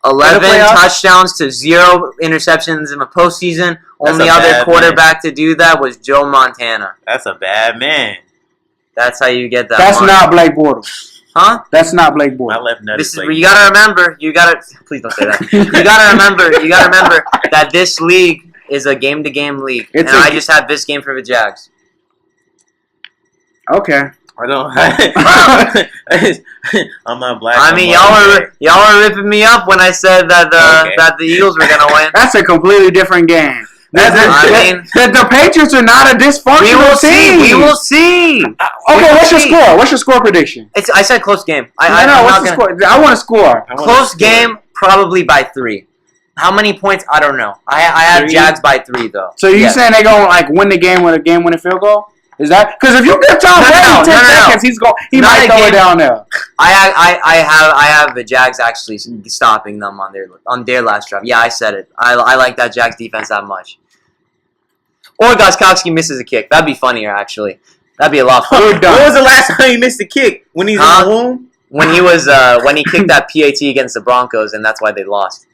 11 touchdowns to 0 interceptions in the postseason. Only other quarterback to do that was Joe Montana. That's a bad man. That's how you get that. That's not Blake Bortles. Huh? That's not Blake Bortles. I left this is, you gotta remember. Please don't say that. You gotta remember that this league is a game-to-game league, and I just had this game for the Jags. Okay. I don't. I'm not black. I mean, y'all were ripping me up when I said that the Eagles were gonna win. That's a completely different game. The Patriots are not a dysfunctional team. We will see. Okay, what's your score? What's your score prediction? I said close game. I know. What's the score? I want a score. Close game, probably by 3. How many points? I don't know. I have Jags by 3 though. So you saying they gonna win the game with a game-winning field goal? Is that because if you give Tom Brady 10 seconds, he might throw it down there. I have the Jags actually stopping them on their last drive. Yeah, I said it. I like that Jags defense that much. Or Gostkowski misses a kick. That'd be funnier actually. That'd be a lot funnier. When was the last time he missed a kick? When he's in the womb? When he kicked that PAT against the Broncos, and that's why they lost.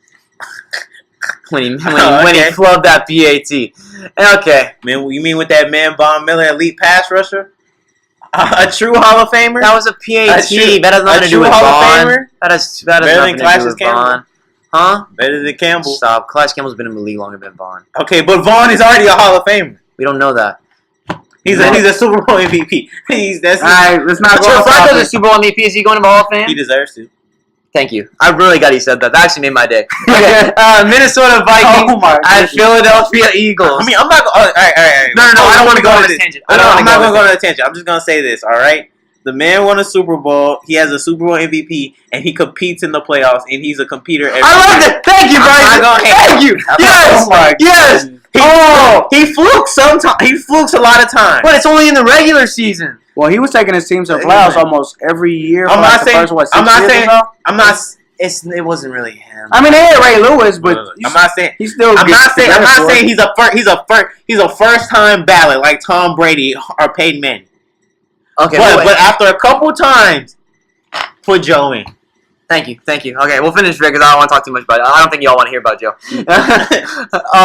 When he flubbed that PAT. Okay. Man, you mean with that man Von Miller, elite pass rusher? A true Hall of Famer? That was a PAT. That has nothing to do with Vaughn. That has nothing to do with Vaughn. Huh? Better than Campbell. Stop. Clash Campbell's been in the league longer than Vaughn. Okay, but Vaughn is already a Hall of Famer. We don't know that. He's a Super Bowl MVP. All right, let's not go off Flacco's a topic. Super Bowl MVP. Is he going to the Hall of Fame? He deserves to. Thank you. I really got he said that. That actually made my day. Okay. Minnesota Vikings at Philadelphia Eagles. I mean, I'm not going. All right. No. I don't want to go on this tangent. I'm not going to go on a tangent. I'm just going to say this. All right. The man won a Super Bowl. He has a Super Bowl MVP, and he competes in the playoffs, and he's a competitor. I love it. Thank you, Bryson. Thank you. Yes. Oh my yes. He flukes sometimes. He flukes a lot of times. But it's only in the regular season. Well, he was taking his team to the playoffs almost every year. I'm not saying. It wasn't really him. I mean, they had Ray Lewis, but I'm not saying he's still. I'm not saying he's a first time ballot like Tom Brady or Peyton Manning. Okay, but after a couple times, put Joe in. Thank you. Okay, we'll finish because I don't want to talk too much about it. I don't think y'all want to hear about Joe.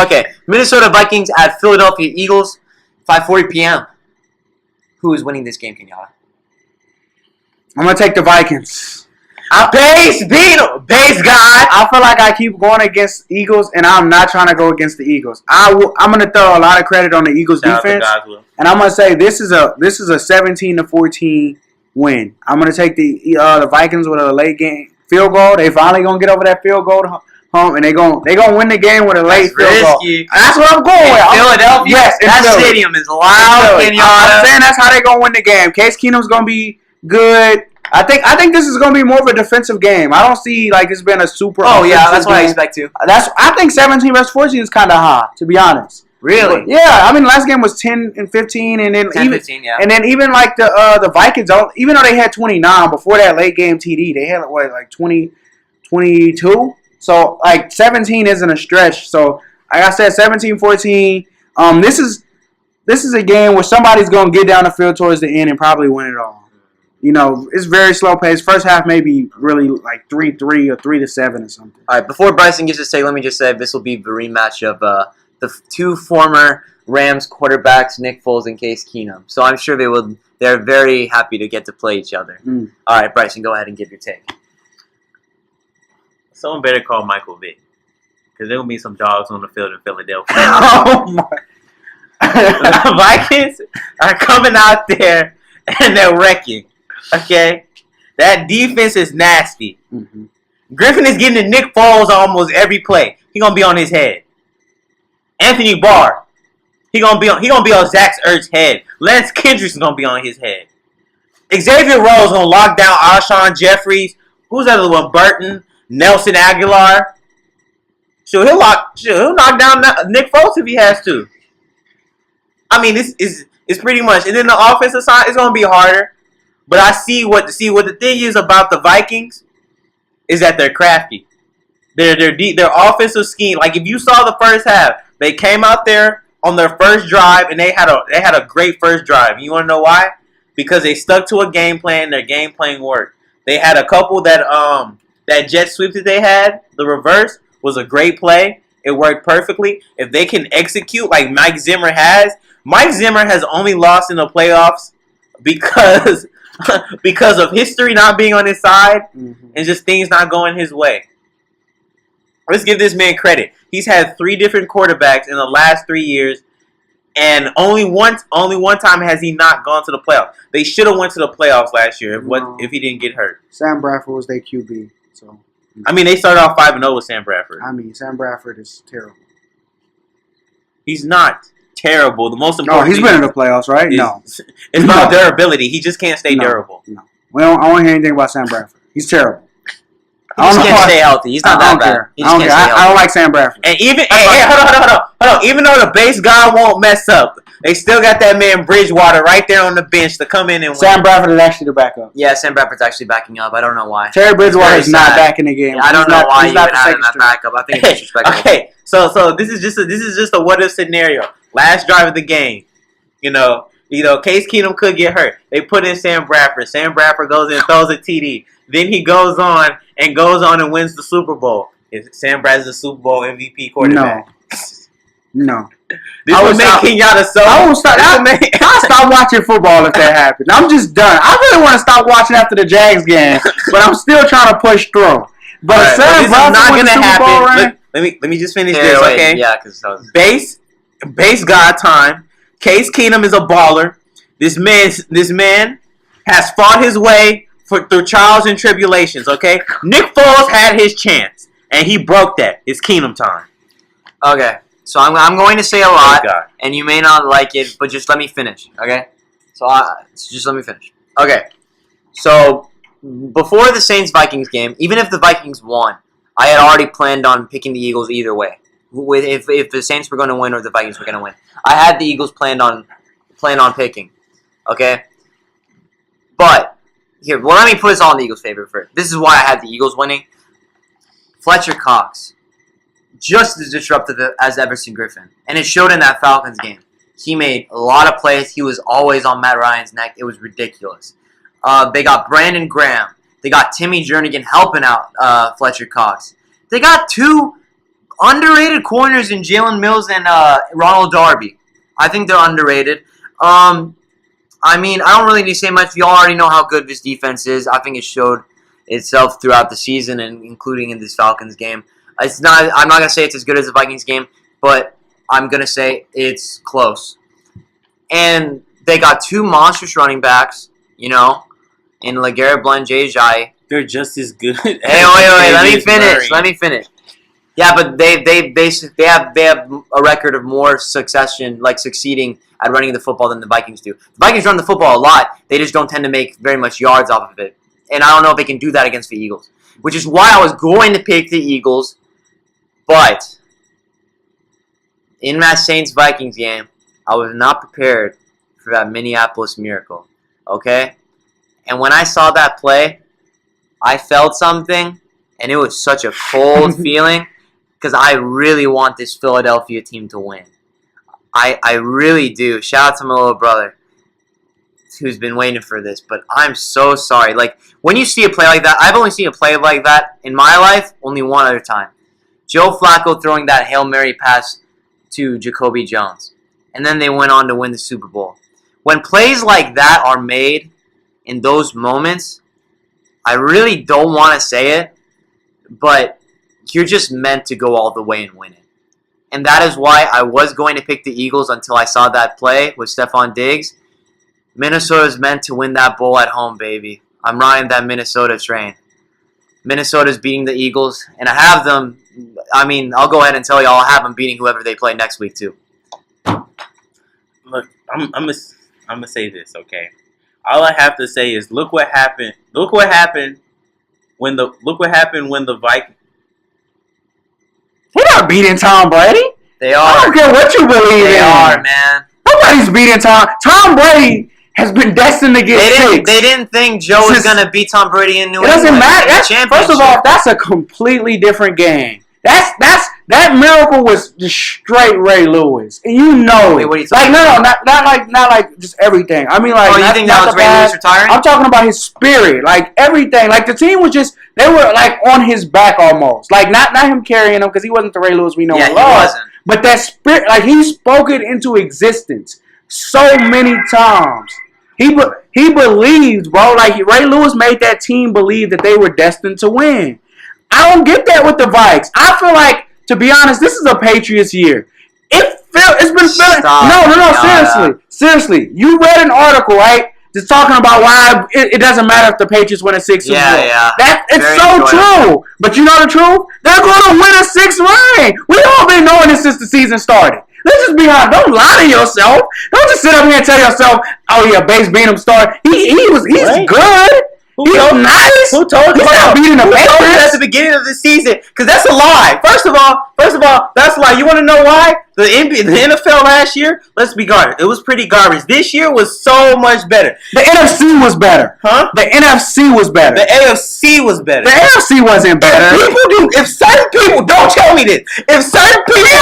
Okay, Minnesota Vikings at Philadelphia Eagles, 5:40 p.m. Who is winning this game, Kenyatta? I'm gonna take the Vikings. Base guy. I feel like I keep going against Eagles, and I'm not trying to go against the Eagles. I'm gonna throw a lot of credit on the Eagles defense, and I'm gonna say this is a 17-14 win. I'm gonna take the Vikings with a late game field goal. They finally gonna get over that field goal hump, and they gonna win the game with a late field goal. That's what I'm going with. Philadelphia. Yes, that stadium is loud. I'm saying that's how they gonna win the game. Case Keenum's gonna be good. I think this is going to be more of a defensive game. I don't see like it's been a super. Oh yeah, that's what game. I expect too. I think 17 versus 14 is kind of high, to be honest. Really? But, yeah, I mean last game was 10-15, and then 10-15, yeah. And then even like the Vikings, even though they had 29 before that late game TD, they had like 20, 22. So like 17 isn't a stretch. So like I said, 17-14. This is a game where somebody's going to get down the field towards the end and probably win it all. You know, it's very slow paced. First half maybe really like 3-3 or 3-7 or something. All right, before Bryson gives his take, let me just say this will be the rematch of the two former Rams quarterbacks, Nick Foles and Case Keenum. So I'm sure they're very happy to get to play each other. All right, Bryson, go ahead and give your take. Someone better call Michael Vick, because there will be some dogs on the field in Philadelphia. Oh my! The Vikings are coming out there and they're wrecking. Okay, that defense is nasty. Mm-hmm. Griffin is getting to Nick Foles almost every play. He gonna be on his head. Anthony Barr, he gonna be on Zach Ertz's head. Lance Kendrick's gonna be on his head. Xavier Rhodes gonna lock down Alshon Jeffries. Who's that other one? Burton, Nelson Aguilar. He'll knock down Nick Foles if he has to. I mean, this is pretty much. And then the offensive side is gonna be harder. But I see what the thing is about the Vikings is that they're crafty. Their offensive scheme. Like if you saw the first half, they came out there on their first drive and they had a great first drive. You want to know why? Because they stuck to a game plan. And their game plan worked. They had a couple that jet sweep that they had. The reverse was a great play. It worked perfectly. If they can execute like Mike Zimmer has only lost in the playoffs because of history not being on his side and just things not going his way. Let's give this man credit. He's had 3 different quarterbacks in the last 3 years, and only one time has he not gone to the playoffs. They should have went to the playoffs last year if he didn't get hurt. Sam Bradford was their QB, so I mean they started off 5-0 with Sam Bradford. I mean Sam Bradford is terrible. He's not terrible. The most important. No, he's been in the playoffs, right? No, it's about durability. He just can't stay durable. No, well, I don't hear anything about Sam Bradford. He's terrible. He just can't stay healthy. He's not that bad. I don't like Sam Bradford. And hold on. Even though the base guy won't mess up, They still got that man Bridgewater right there on the bench to come in and win. Sam Bradford is actually the backup. Yeah, Sam Bradford's actually backing up. I don't know why. Terry Bridgewater is not sad. back in the game. Yeah, I don't know why you would have him the at backup. I think it's disrespectful. Okay, so this is just a what if scenario. Last drive of the game, you know, Case Keenum could get hurt. They put in Sam Bradford. Sam Bradford goes in and throws a TD. Then he goes on and wins the Super Bowl. Is Sam Bradford the Super Bowl MVP quarterback? No. This would make Kenyatta so. I won't stop. I'll stop watching football if that happens. I'm just done. I really want to stop watching after the Jags game, but I'm still trying to push through. But right, Sam Bradford not going to happen. Let me just finish this, okay? Yeah, because base God time. Case Keenum is a baller. This man has fought his way through trials and tribulations. Okay, Nick Foles had his chance and he broke that. It's Keenum time. Okay, so I'm going to say a lot, and you may not like it, but just let me finish. Okay, so just let me finish. Okay, so before the Saints-Vikings game, even if the Vikings won, I had already planned on picking the Eagles either way. If the Saints were going to win or the Vikings were going to win, I had the Eagles planned on picking. Okay, but here, well, let me put this all in the Eagles' favor first. This is why I had the Eagles winning. Fletcher Cox, just as disruptive as Everson Griffin, and it showed in that Falcons game. He made a lot of plays. He was always on Matt Ryan's neck. It was ridiculous. They got Brandon Graham. They got Timmy Jernigan helping out Fletcher Cox. They got two underrated corners in Jalen Mills and Ronald Darby. I think they're underrated. I mean, I don't really need to say much. You all already know how good this defense is. I think it showed itself throughout the season, and including in this Falcons game. I'm not gonna say it's as good as the Vikings game, but I'm gonna say it's close. And they got two monstrous running backs, in LeGarrette Blount, Jay Ajayi. They're just as good. Hey, wait. Let me finish. Yeah, but they have a record of more succeeding at running the football than the Vikings do. The Vikings run the football a lot. They just don't tend to make very much yards off of it. And I don't know if they can do that against the Eagles. Which is why I was going to pick the Eagles. But in that Saints-Vikings game, I was not prepared for that Minneapolis Miracle. Okay? And when I saw that play, I felt something. And it was such a cold feeling. Because I really want this Philadelphia team to win. I really do. Shout out to my little brother who's been waiting for this. But I'm so sorry. Like, when you see a play like that, I've only seen a play like that in my life only one other time. Joe Flacco throwing that Hail Mary pass to Jacoby Jones. And then they went on to win the Super Bowl. When plays like that are made in those moments, I really don't want to say it, but you're just meant to go all the way and win it. And that is why I was going to pick the Eagles until I saw that play with Stephon Diggs. Minnesota's meant to win that bowl at home, baby. I'm riding that Minnesota train. Minnesota's beating the Eagles, and I have them. I mean, I'll go ahead and tell you, I'll have them beating whoever they play next week too. Look, I'm gonna say this, okay? All I have to say is, look what happened. Look what happened when the Vikings. They're not beating Tom Brady. They are. I don't care what you believe in. They are, man. Nobody's beating Tom. Tom Brady has been destined to get six. They didn't think Joe was going to beat Tom Brady in New England. It doesn't matter. First of all, that's a completely different game. That miracle was just straight Ray Lewis, and you know. Wait, what are you talking about? Not like just everything. I mean, like, you think that was Ray Lewis retiring? I'm talking about his spirit, like everything. Like the team was just, they were like on his back almost, like not him carrying him because he wasn't the Ray Lewis we know and love. He wasn't. But that spirit, like he spoke it into existence so many times. He believed, bro. Like Ray Lewis made that team believe that they were destined to win. I don't get that with the Vikes. I feel like, to be honest, this is a Patriots year. It's been feeling. No, seriously. You read an article, right? Just talking about why it doesn't matter if the Patriots win a sixth Super Bowl. Yeah. It's very so true. But you know the truth? They're going to win a sixth ring. We've all been knowing this since the season started. Let's just be honest. Don't lie to yourself. Don't just sit up here and tell yourself, "Oh yeah, Base beat him started." He's good. He's nice. Who told you? He's not beating the Patriots at the beginning of the season? Because that's a lie. First of all, that's a lie. You want to know why? The NFL last year, let's be garbage. It was pretty garbage. This year was so much better. The NFC was better. Huh? The NFC was better. The AFC was better. The AFC wasn't better. If certain people, don't tell me this. If certain people,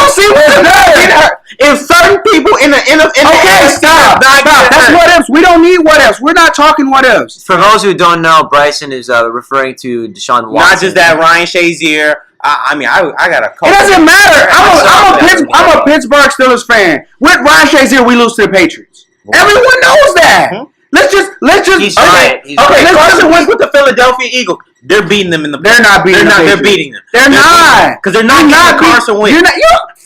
if certain people in the Okay, stop. That's what ifs. We don't need what ifs. We're not talking what ifs. For those who don't know, Bryson is referring to Deshaun Watson. Not just that Ryan Shazier. I got a couple. It doesn't matter. I'm a Pittsburgh Steelers fan. With Ryan Shazier, we lose to the Patriots. Everyone knows that. Let's just. He's right. Carson Wentz with the Philadelphia Eagles. They're beating them in the. They're not beating. They're beating them. They're not because they're not getting Carson Wentz.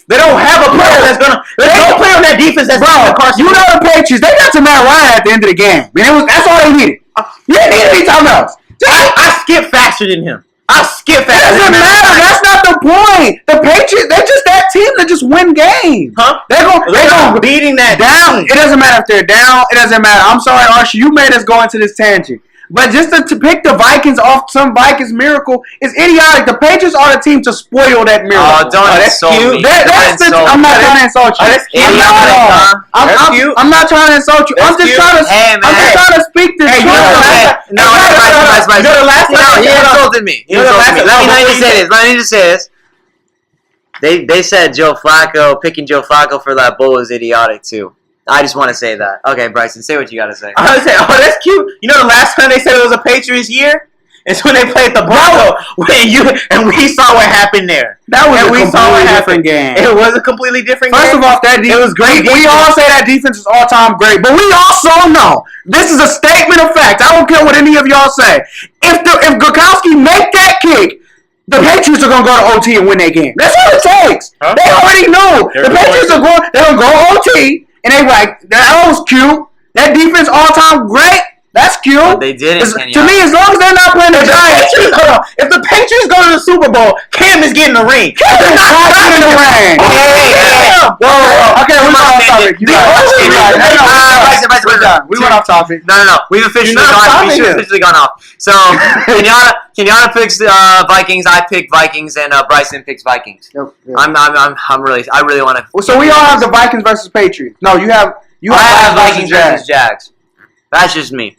They don't have a player that's gonna. There's no player on that defense that's gonna Carson. You know the Patriots. They got to Matt Ryan at the end of the game. That's all they needed. You didn't need to be talking about. I skip faster than him. I skip faster. It doesn't matter. That's not the point. The Patriots, they're just that team that just win games. Huh? They're going beating that down. It doesn't matter if they're down. It doesn't matter. I'm sorry, Archie. You made us go into this tangent. But just to pick the Vikings off some Vikings miracle is idiotic. The Patriots are the team to spoil that miracle. Oh, don't insult me. I'm not trying to insult you. That's idiotic. I'm not trying to insult you. I'm just trying to speak the truth. No, he insulted me. Let me just say this. They said picking Joe Flacco for that bowl was idiotic too. I just want to say that. Okay, Bryson, say what you got to say. I was say, that's cute. You know the last time they said it was a Patriots year? It's when they played the Broncos. And we saw what happened there. That was a completely different game. It was a completely different game. First of all, that defense was great. We all say that defense is all-time great, but we also know this is a statement of fact. I don't care what any of y'all say. If Gurkowski make that kick, the Patriots are going to go to OT and win that game. That's all it takes. Huh? They already know. The Patriots are going to go OT. And they like, that was cute. That defense all-time great. That's cute. But they did it, to me, as long as they're not playing the Giants. If the Patriots go to the Super Bowl, Cam is getting the ring. Cam is not getting the ring. Okay, we went off topic. We went off topic. No. We've officially gone off. So, Kenyatta picks Vikings. I pick Vikings, and Bryson picks Vikings. Yep. I really want to. So we all have the Vikings versus Patriots. No, I have Vikings versus Jags. That's just me.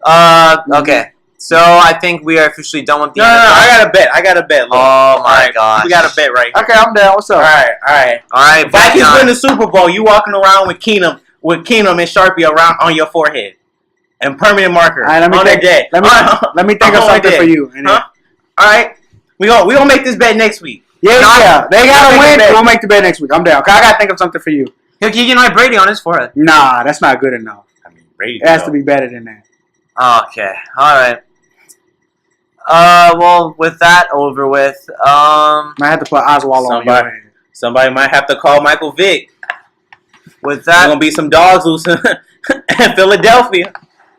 Okay. So I think we are officially done with the. No, I got a bet. Look. Oh my gosh. We got a bet right here. Okay, I'm down. What's up? All right. Vikings win the Super Bowl. You walking around with Keenum and Sharpie around on your forehead and permanent marker on their day. Let me think of something for you. Huh? All right. We gonna make this bet next week. Yeah. They gotta win. We'll make the bet next week. I'm down. Okay, I gotta think of something for you. He'll give you Brady on his forehead. Nah, that's not good enough. I mean, Brady. It has to be better than that. Okay. All right. Well, with that over with, I had to put Oswald on your head. Somebody might have to call Michael Vick. With that, there's gonna be some dogs loose in Philadelphia.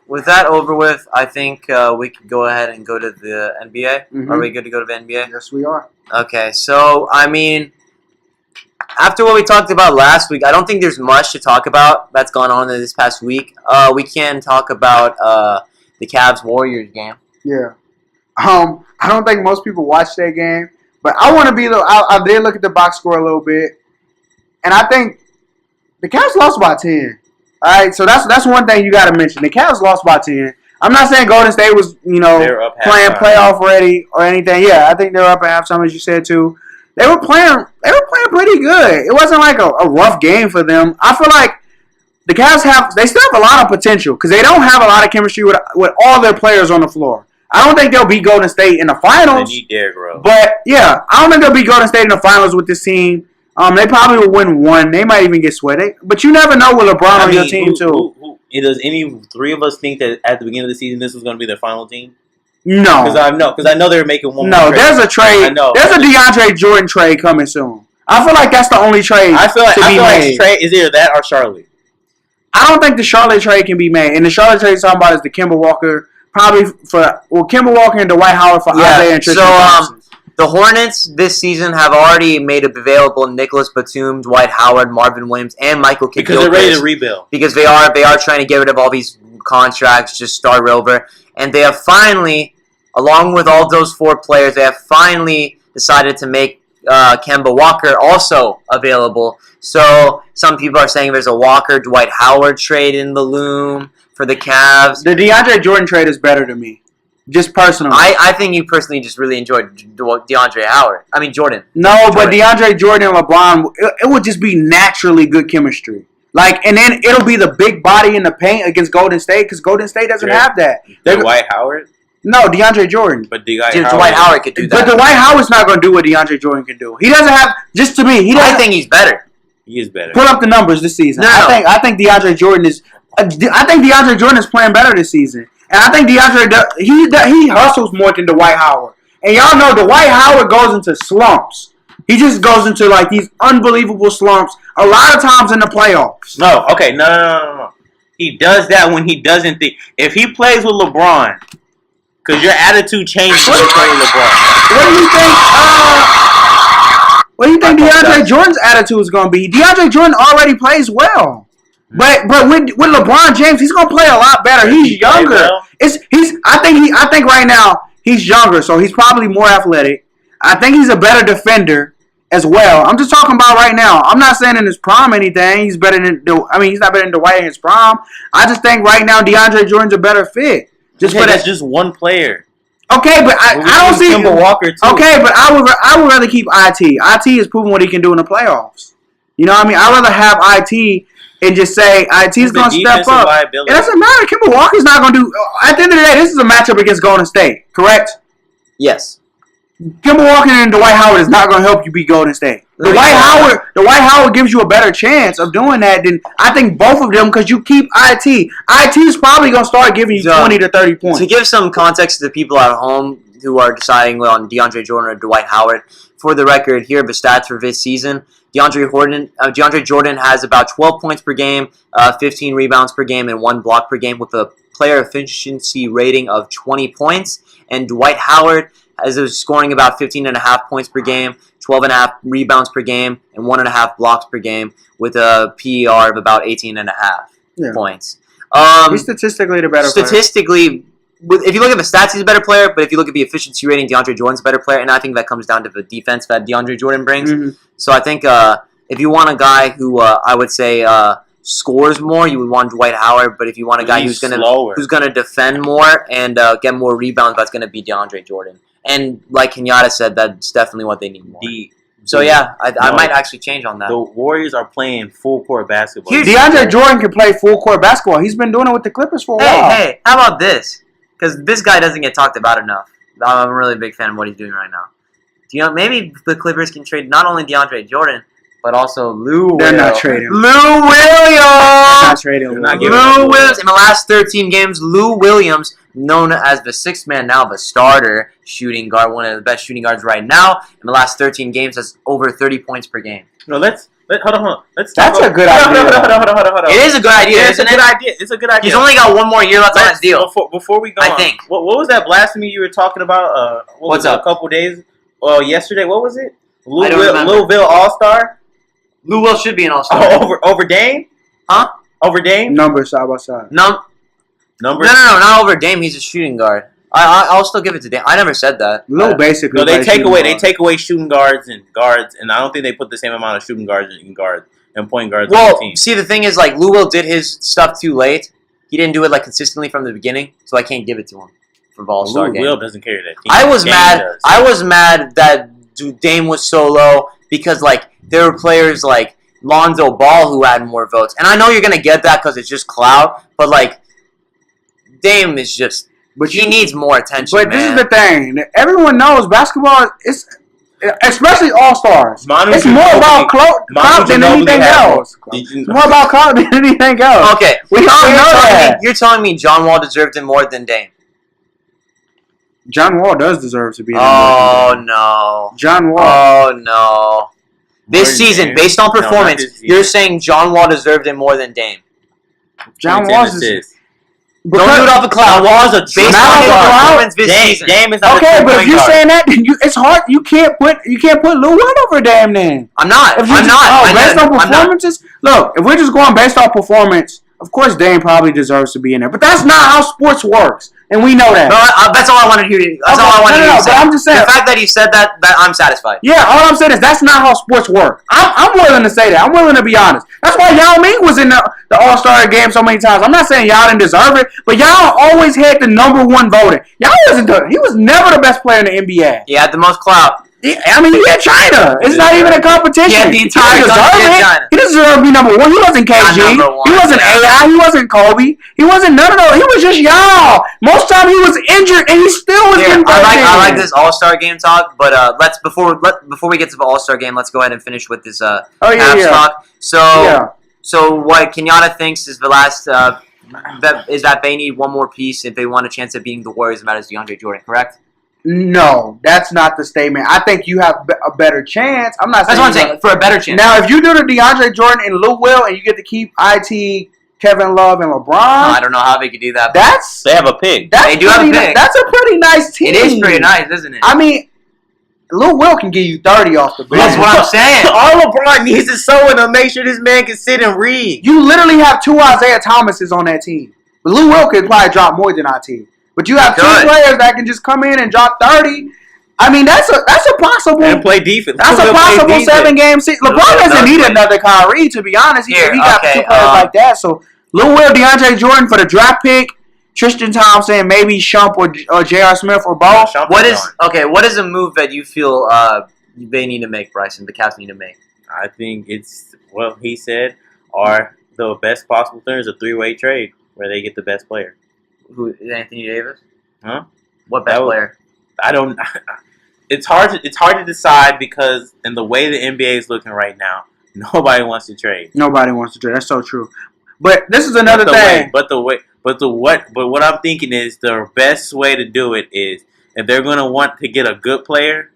With that over with, I think we can go ahead and go to the NBA. Mm-hmm. Are we good to go to the NBA? Yes, we are. Okay, so I mean, after what we talked about last week, I don't think there's much to talk about that's gone on in this past week. We can talk about the Cavs-Warriors game. Yeah. I don't think most people watched that game, but I want to be. I did look at the box score a little bit, and I think the Cavs lost by 10. All right, so that's one thing you got to mention. The Cavs lost by 10. I'm not saying Golden State was playing playoff ready or anything. Yeah, I think they were up at halftime, as you said too. They were playing pretty good. It wasn't like a rough game for them. I feel like the Cavs still have a lot of potential because they don't have a lot of chemistry with all their players on the floor. I don't think they'll beat Golden State in the finals. They need Derrick Rose. But yeah, I don't think they'll beat Golden State in the finals with this team. They probably will win one. They might even get sweated. But you never know with LeBron on your team too. Does any three of us think that at the beginning of the season this was going to be their final team? No, because I know they were making one. No, more trade. There's a trade. There's a DeAndre Jordan trade coming soon. I feel like that's the only trade. I feel like trade is either that or Charlotte. I don't think the Charlotte trade can be made. And the Charlotte trade talking about is the Kemba Walker, probably Kemba Walker and Dwight Howard for Isaiah and Tristan Thompson. The Hornets this season have already made available Nicholas Batum, Dwight Howard, Marvin Williams, and Michael Kidd. Because they're ready to rebuild. Because they are trying to get rid of all these contracts, just start over. And they have finally, along with all those four players, they have finally decided to make Kemba Walker also available. So some people are saying there's a Walker Dwight Howard trade in the loom for the Cavs. The DeAndre Jordan trade is better to me, just personally. I think you personally just really enjoyed DeAndre Howard. I mean Jordan. No, but DeAndre Jordan and LeBron, it would just be naturally good chemistry. Like, and then it'll be the big body in the paint against Golden State because Golden State doesn't have that. Dwight Howard? No, DeAndre Jordan. But Dwight Howard could do that. But Dwight Howard's not going to do what DeAndre Jordan can do. He doesn't have, just to me, I think he's better. He is better. Put up the numbers this season. No. I think DeAndre Jordan is. I think DeAndre Jordan is playing better this season, and I think he hustles more than Dwight Howard. And y'all know Dwight Howard goes into slumps. He just goes into like these unbelievable slumps a lot of times in the playoffs. No, okay, no. He does that when he doesn't think. If he plays with LeBron, because your attitude changes when you play with LeBron. What do you think DeAndre Jordan's attitude is going to be? DeAndre Jordan already plays well. But with LeBron James, he's gonna play a lot better. He's younger. Well. I think right now he's younger, so he's probably more athletic. I think he's a better defender as well. I'm just talking about right now. I'm not saying in his prime anything. He's better than he's not better than Dwight in his prime. I just think right now DeAndre Jordan's a better fit. That's just one player. Okay, but I don't see Kemba Walker too. Okay, but I would rather keep IT. IT is proving what he can do in the playoffs. You know what I mean? I'd rather have IT. And just say IT's going to step up. It doesn't matter. Kemba Walker's not going to do. At the end of the day, this is a matchup against Golden State, correct? Yes. Kemba Walker and Dwight Howard is not going to help you beat Golden State. Dwight Howard gives you a better chance of doing that than I think both of them because you keep IT. IT's probably going to start giving you 20 to 30 points. To give some context to the people at home who are deciding on DeAndre Jordan or Dwight Howard, for the record, here are the stats for this season. DeAndre Jordan has about 12 points per game, 15 rebounds per game, and 1 block per game with a player efficiency rating of 20 points. And Dwight Howard is scoring about 15.5 points per game, 12.5 rebounds per game, and 1.5 blocks per game with a PER of about 18.5 points. He's statistically the better player. If you look at the stats, he's a better player, but if you look at the efficiency rating, DeAndre Jordan's a better player, and I think that comes down to the defense that DeAndre Jordan brings. Mm-hmm. So I think if you want a guy who I would say scores more, you would want Dwight Howard, but if you want a guy who's gonna defend more and get more rebounds, that's gonna be DeAndre Jordan. And like Kenyatta said, that's definitely what they need more. I might actually change on that. The Warriors are playing full court basketball. DeAndre Jordan can play full court basketball. He's been doing it with the Clippers for a while. Hey, how about this? Because this guy doesn't get talked about enough. I'm a really big fan of what he's doing right now. Maybe the Clippers can trade not only DeAndre Jordan, but also Lou Williams. They're not trading. Lou Williams! Not trading Lou Williams. In the last 13 games, Lou Williams, known as the sixth man now, the starter shooting guard, one of the best shooting guards right now, in the last 13 games, has over 30 points per game. No, hold on. Let's talk. That's a good idea. Hold on. It is a good idea, isn't it? It's a good idea. He's only got one more year left on his deal. Before we go on, what was that blasphemy you were talking about? What's up? A couple days? Yesterday. What was it? Louisville All-Star? Lou Will should be an All-Star. Over Dame? Huh? Over Dame? Numbers side by side. Numbers? No, not over Dame. He's a shooting guard. I'll still give it to Dame. I never said that. Lou basically. No, they take away shooting guards, and I don't think they put the same amount of shooting guards and point guards on the team. See, the thing is, like, Lou Will did his stuff too late. He didn't do it like consistently from the beginning, so I can't give it to him for the All-Star game. Lou Will doesn't carry that team. I was mad that Dame was so low because like there were players like Lonzo Ball who had more votes, and I know you're gonna get that because it's just clout, but like Dame is just. But he needs more attention. But this is the thing: everyone knows basketball is. Especially All-Stars. It's more about clout than anything else. It's more about clout than anything else. Okay. You're telling me John Wall deserved it more than Dame? John Wall does deserve to be in the no. John Wall. Oh, no. This season, based on performance, you're saying John Wall deserved it more than Dame? John Wall's is... Don't do it off a cloud. Wall's a based on performance this season. Dame is not okay, but if you're saying that, then it's hard. You can't put Lil Wayne over Dame. Then I'm not. Based on performances. Look, if we're just going based off performance, Of course, Dame probably deserves to be in there, but that's not how sports works, and we know that. No, that's all I wanted to hear. That's all I wanted to hear. But I'm just saying. The fact that he said that I'm satisfied. Yeah, all I'm saying is that's not how sports work. I'm willing to say that. I'm willing to be honest. That's why Yao Ming was in the All-Star game so many times. I'm not saying y'all didn't deserve it, but y'all always had the number one voting. Y'all he was never the best player in the NBA. He had the most clout. I mean, he had China. It's not even a competition. He had the entire country in China. He deserved to be number one. He wasn't KG. He wasn't AI. He wasn't Kobe. He wasn't none of those. He was just y'all. Most time he was injured, and he still was getting I like this All-Star game talk, but let's before we get to the All-Star game, let's go ahead and finish with this Cavs talk. So what Kenyatta thinks is the last is that they need one more piece if they want a chance at beating the Warriors, and that is DeAndre Jordan, correct? No, that's not the statement. I think you have a better chance. I'm not saying that's what I'm saying. For a better chance. Now, if you do the DeAndre Jordan and Lou Will, and you get to keep IT, Kevin Love, and LeBron, I don't know how they could do that. They have a pick. They do have a pick. That's a pretty nice team. It is pretty nice, isn't it? I mean, Lou Will can give you 30 off the bench. That's what I'm saying. All LeBron needs is someone to make sure this man can sit and read. You literally have 2 Isaiah Thomases on that team. But Lou Will could probably drop more than IT. But you have 2 players that can just come in and drop 30. I mean, that's a possible. And play defense. That's a possible 7-game season. LeBron doesn't need another Kyrie, to be honest. He got 2 players like that. So, Lou Will, DeAndre Jordan for the draft pick, Tristan Thompson, maybe Shump or J.R. Smith or both. What is a move that you feel they need to make, Bryson, the Cavs need to make? I think it's what he said, or the best possible thing is a 3-way trade where they get the best player. Who, Anthony Davis? Huh? What best player? I don't. It's hard to decide because in the way the NBA is looking right now, nobody wants to trade. Nobody wants to trade. That's so true. But this is another thing. But what I'm thinking is the best way to do it is if they're going to want to get a good player,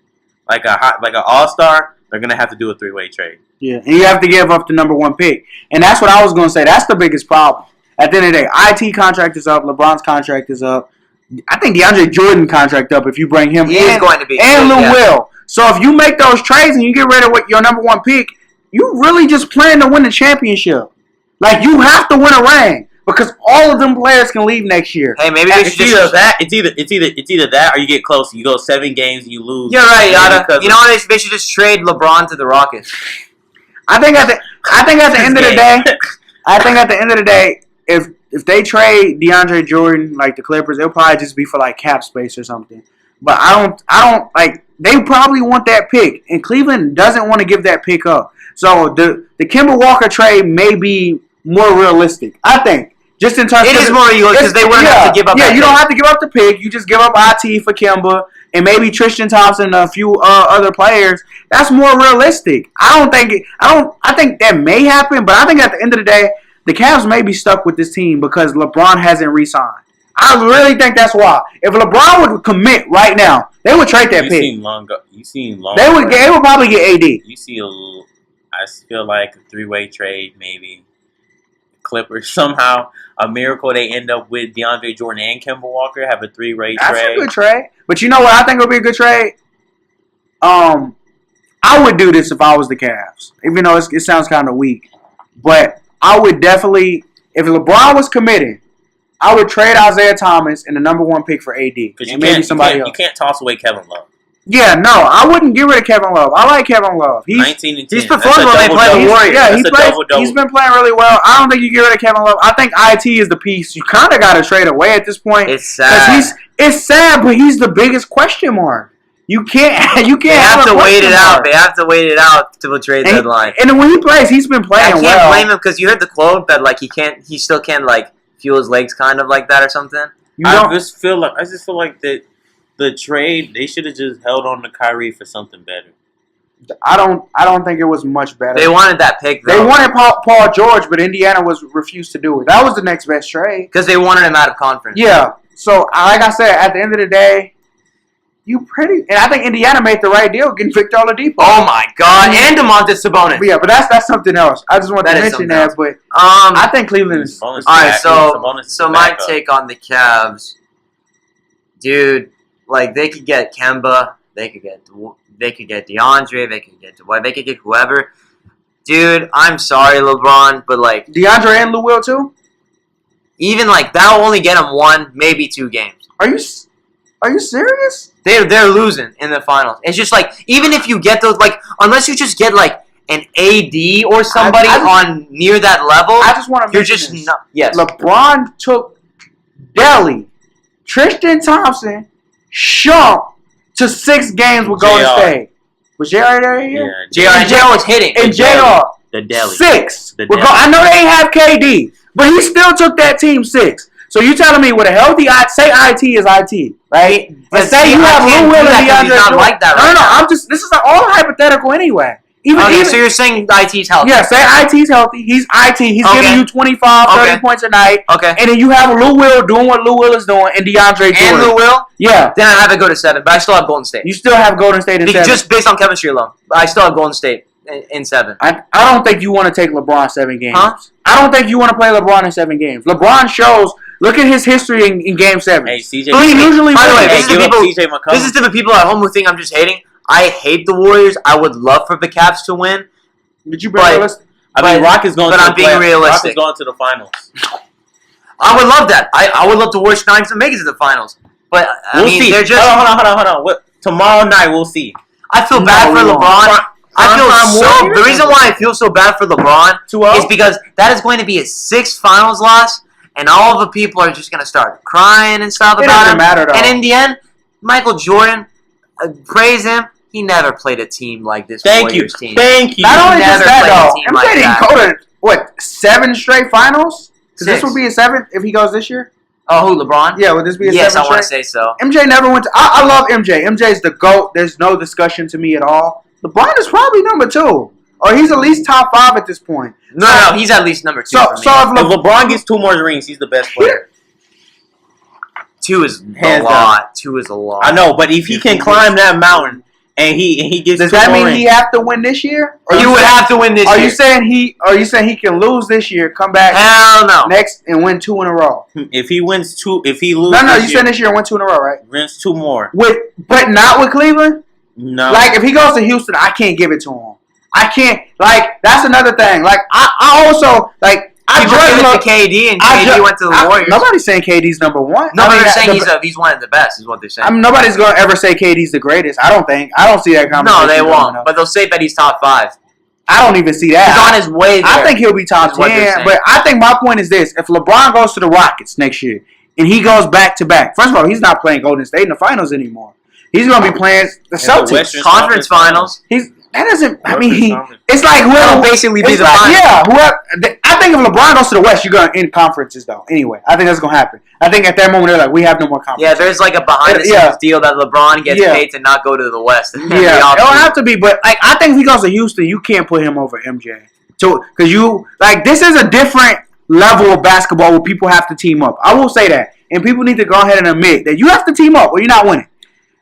like an all-star, they're going to have to do a 3-way trade. Yeah, and you have to give up the number 1 pick. And that's what I was going to say. That's the biggest problem. At the end of the day, IT contract is up. LeBron's contract is up. I think DeAndre Jordan contract up if you bring him in. Is going to be. And Lou Will. So if you make those trades and you get rid of your number 1 pick, you really just plan to win the championship. Like, you have to win a ring because all of them players can leave next year. Hey, maybe it's either that or you get close. You go 7 games and you lose. You're right, Yada. You know what? They should just trade LeBron to the Rockets. I think at the end of the day, if they trade DeAndre Jordan like the Clippers, it'll probably just be for like cap space or something. But I don't like. They probably want that pick, and Cleveland doesn't want to give that pick up. So the Kemba Walker trade may be more realistic. I think just in terms. It is more realistic because they wouldn't have to give up. Yeah, that you pick. don't have to give up the pick. You just give up IT for Kemba and maybe Tristan Thompson and a few other players. That's more realistic. I think that may happen, but I think at the end of the day, the Cavs may be stuck with this team because LeBron hasn't re-signed. I really think that's why. If LeBron would commit right now, they would trade that pick. You seen long. They would probably get AD. You see I feel like a 3-way trade maybe. Clippers somehow a miracle they end up with DeAndre Jordan and Kemba Walker have a 3-way trade. That's a good trade. But you know what I think would be a good trade? I would do this if I was the Cavs, even though it sounds kind of weak. But I would definitely, if LeBron was committed, I would trade Isaiah Thomas and the number 1 pick for AD. And maybe somebody else. You can't toss away Kevin Love. Yeah, no, I wouldn't get rid of Kevin Love. I like Kevin Love. 19 and 10. He's performed when they play the Warriors. Yeah, he's been playing really well. I don't think you get rid of Kevin Love. I think IT is the piece you kind of got to trade away at this point. It's sad. It's sad, but he's the biggest question mark. You can't They have to wait it out. They have to wait it out to the trade deadline. And when he plays, he's been playing well. I can't blame him because you heard the quote that like he still can't like feel his legs kind of like that or something. I just feel like that the trade they should have just held on to Kyrie for something better. I don't think it was much better. They wanted that pick though. They wanted Paul George, but Indiana refused to do it. That was the next best trade because they wanted him out of conference. Yeah. So like I said, at the end of the day. And I think Indiana made the right deal getting Victor Oladipo. Oh my God, and DeMontis Sabonis. But yeah, but that's something else. I just want to mention that. But I think Cleveland is. All right, so my take on the Cavs, dude, like they could get Kemba, they could get DeAndre, they could get Dwight, they could get whoever. Dude, I'm sorry, LeBron, but like DeAndre and Lou Will too. Even like that will only get them 1, maybe 2 games. Are you serious? They're losing in the finals. It's just like even if you get those like unless you just get like an AD or somebody on near that level, I just want to. You're just not. Yes. LeBron took Delly, Tristan Thompson, Shump to 6 games with Golden State. Was JR there? Yeah, JR was hitting. And JR. The Delly. 6. I know they ain't have KD, but he still took that team 6. So you telling me with a healthy say IT is IT, right? And say you have Lou Will and DeAndre Jordan. Like that right no, now. I'm just. This is all hypothetical anyway. Even so you're saying IT's healthy? Yeah, say IT's healthy. He's IT. He's giving you 25, 30 points a night. Okay. And then you have Lou Will doing what Lou Will is doing and DeAndre Jordan. And Lou Will? Yeah. Then I have it go to 7, but I still have Golden State. You still have Golden State in 7. Just based on chemistry alone. I still have Golden State in 7. I don't think you want to take LeBron 7 games. Huh? I don't think you want to play LeBron in 7 games. LeBron shows. Look at his history in Game 7. Hey, CJ. So he usually. By the way, this is to the people at home who think I'm just hating. I hate the Warriors. I would love for the Caps to win. Did you bring realistic? Rockets going. But I'm being realistic. Rockets going to the finals. I would love that. I would love the Warriors trying to make it to the finals. But We'll see. They're just. Hold on. Tomorrow night we'll see. I feel bad for LeBron. The reason why I feel so bad for LeBron is because that is going to be his 6th finals loss, and all the people are just going to start crying and stuff about him. It doesn't matter though. And in the end, Michael Jordan, praise him. He never played a team like this. Warriors team. Thank you. Not only just that though, MJ didn't go to what 7 straight finals? Because this will be his 7th if he goes this year. Oh, who, LeBron? Yeah, would this be his 7th Yes, I straight? want to say so. MJ never went to. I love MJ. MJ's the GOAT. There's no discussion to me at all. LeBron is probably number 2, or he's at least top 5 at this point. No, he's at least number 2. So for me. if If LeBron gets 2 more rings, he's the best player. 2 is a lot. 2 is a lot. I know, but if he can climb that mountain and he gets, does that mean he have to win this year? Or you would have to win this year. Are you saying he can lose this year, come back Hell no. next and win 2 in a row? If he wins 2, if he loses, You said this year and win 2 in a row, right? Wins 2 more. But not with Cleveland. No. Like if he goes to Houston, I can't give it to him. I can't. Like that's another thing. Like I also like. I judge it to KD, and KD went to the Warriors. Nobody's saying KD's number 1. No, they're saying he's one of the best, is what they're saying. Nobody's going to ever say KD's the greatest. I don't see that conversation. No, they won't. But they'll say that he's top 5. I don't even see that. He's on his way there. I think he'll be top 10. But I think my point is this. If LeBron goes to the Rockets next year, and he goes back-to-back, first of all, he's not playing Golden State in the finals anymore. He's going to be playing the Celtics. Conference finals. That doesn't. I mean, it's like whoever basically be the finals. Yeah, whoever. I think if LeBron goes to the West, you're going to end conferences though. Anyway, I think that's going to happen. I think at that moment they're like, we have no more conferences. Yeah, there's like a behind-the-scenes deal that LeBron gets paid to not go to the West. Yeah, it'll have to be. But like, I think if he goes to Houston, you can't put him over MJ. Because this is a different level of basketball where people have to team up. I will say that, and people need to go ahead and admit that you have to team up or you're not winning.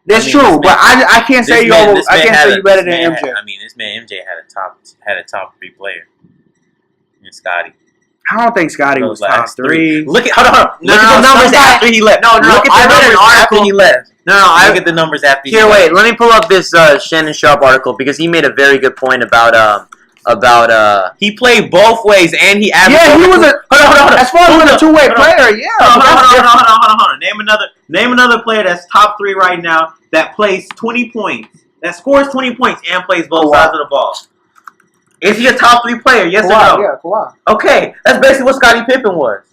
That's true, but I can't say you over. I can't say you better than MJ. This man MJ had a top 3 player. And Scotty. I don't think Scotty was top 3. Hold on. Look at the numbers after he left. No. Look at the numbers after he left. No. Look at the numbers after he left. Here, wait. Let me pull up this Shannon Sharp article because he made a very good point about he played both ways and he averaged. Yeah, he was a. Hold on. As far as a 2-way player, yeah. Hold on. Name another player that's top 3 right now that plays 20 points, that scores 20 points and plays both sides of the ball. Is he a top 3 player? Yes or no? Yeah, Kawhi. Okay, that's basically what Scottie Pippen was.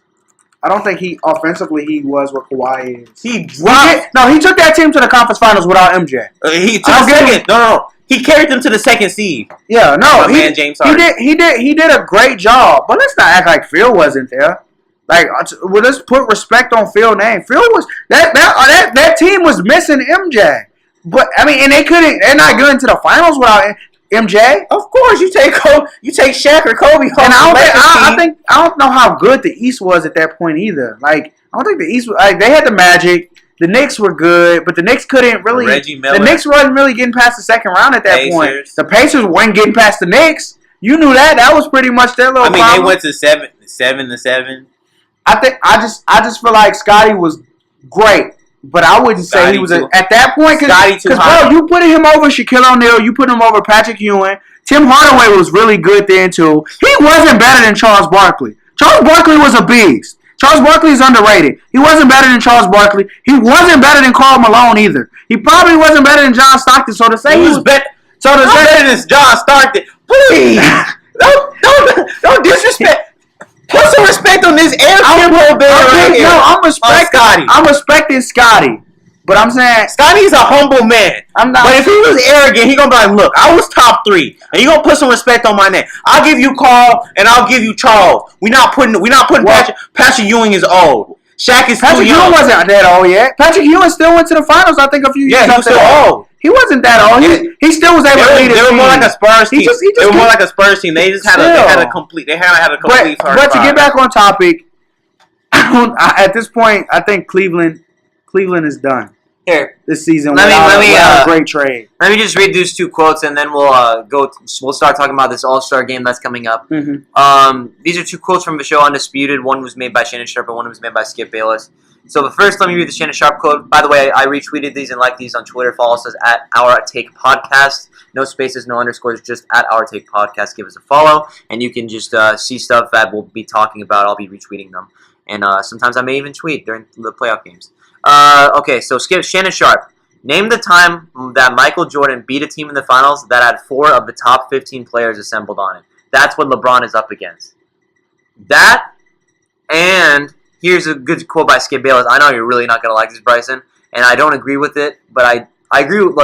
I don't think he offensively he was what Kawhi is. He dropped. He took that team to the conference finals without MJ. He took second. No. He carried them to the 2nd seed. Yeah, no. James Harden. He did a great job. But let's not act like Phil wasn't there. Like, let's put respect on Phil's name. Phil was that team was missing MJ. But I mean, and they're not going to the finals without MJ. Of course, you take Shaq or Kobe. And I don't know how good the East was at that point either. Like, I don't think the East was like they had the Magic. The Knicks were good, but the Knicks couldn't really. Reggie Miller. The Knicks wasn't really getting past the second round at that point. The Pacers weren't getting past the Knicks. You knew that. That was pretty much their little. They went to 7-7. I just feel like Scotty was great, but I wouldn't say he was at that point. Because bro, you put him over Shaquille O'Neal, you put him over Patrick Ewing. Tim Hardaway was really good then too. He wasn't better than Charles Barkley. Charles Barkley was a beast. Charles Barkley is underrated. He wasn't better than Charles Barkley. He wasn't better than Karl Malone either. He probably wasn't better than John Stockton. So to say He was better. So to say better than John Stockton. Please, don't disrespect. Put some respect on this air tempo band right here. No, Scotty. I'm respecting Scotty. But I'm saying Scotty's a humble man. I'm not. But if he was arrogant, he gonna be like, look, I was top 3, and you gonna put some respect on my name. I'll give you Carl, and I'll give you Charles. We're not putting Patrick Ewing is old. Shaq is Patrick too young. Ewing wasn't that old yet. Patrick Ewing still went to the finals, I think, a few years Yeah, he was after still that. old. He wasn't that old. He still was able to lead his They were team. more like a Spurs team. They were more like a Spurs team. They just had a complete. They had a complete. But to get back on topic, at this point, I think Cleveland is done. Here, This season let me without a great trade. let me just read these 2 quotes, and then we'll start talking about this All-Star game that's coming up. Mm-hmm. These are 2 quotes from the show Undisputed. One was made by Shannon Sharp, and one was made by Skip Bayless. So the first, let me read the Shannon Sharp quote. By the way, I retweeted these and liked these on Twitter. Follow us at OurTake Podcast. No spaces, no underscores, just at OurTake Podcast. Give us a follow, and you can just see stuff that we'll be talking about. I'll be retweeting them, and sometimes I may even tweet during the playoff games. Okay, so Shannon Sharp. Name the time that Michael Jordan beat a team in the finals that had 4 of the top 15 players assembled on it. That's what LeBron is up against. That, and here's a good quote by Skip Bayless. I know you're really not going to like this, Bryson, and I don't agree with it, but I agree with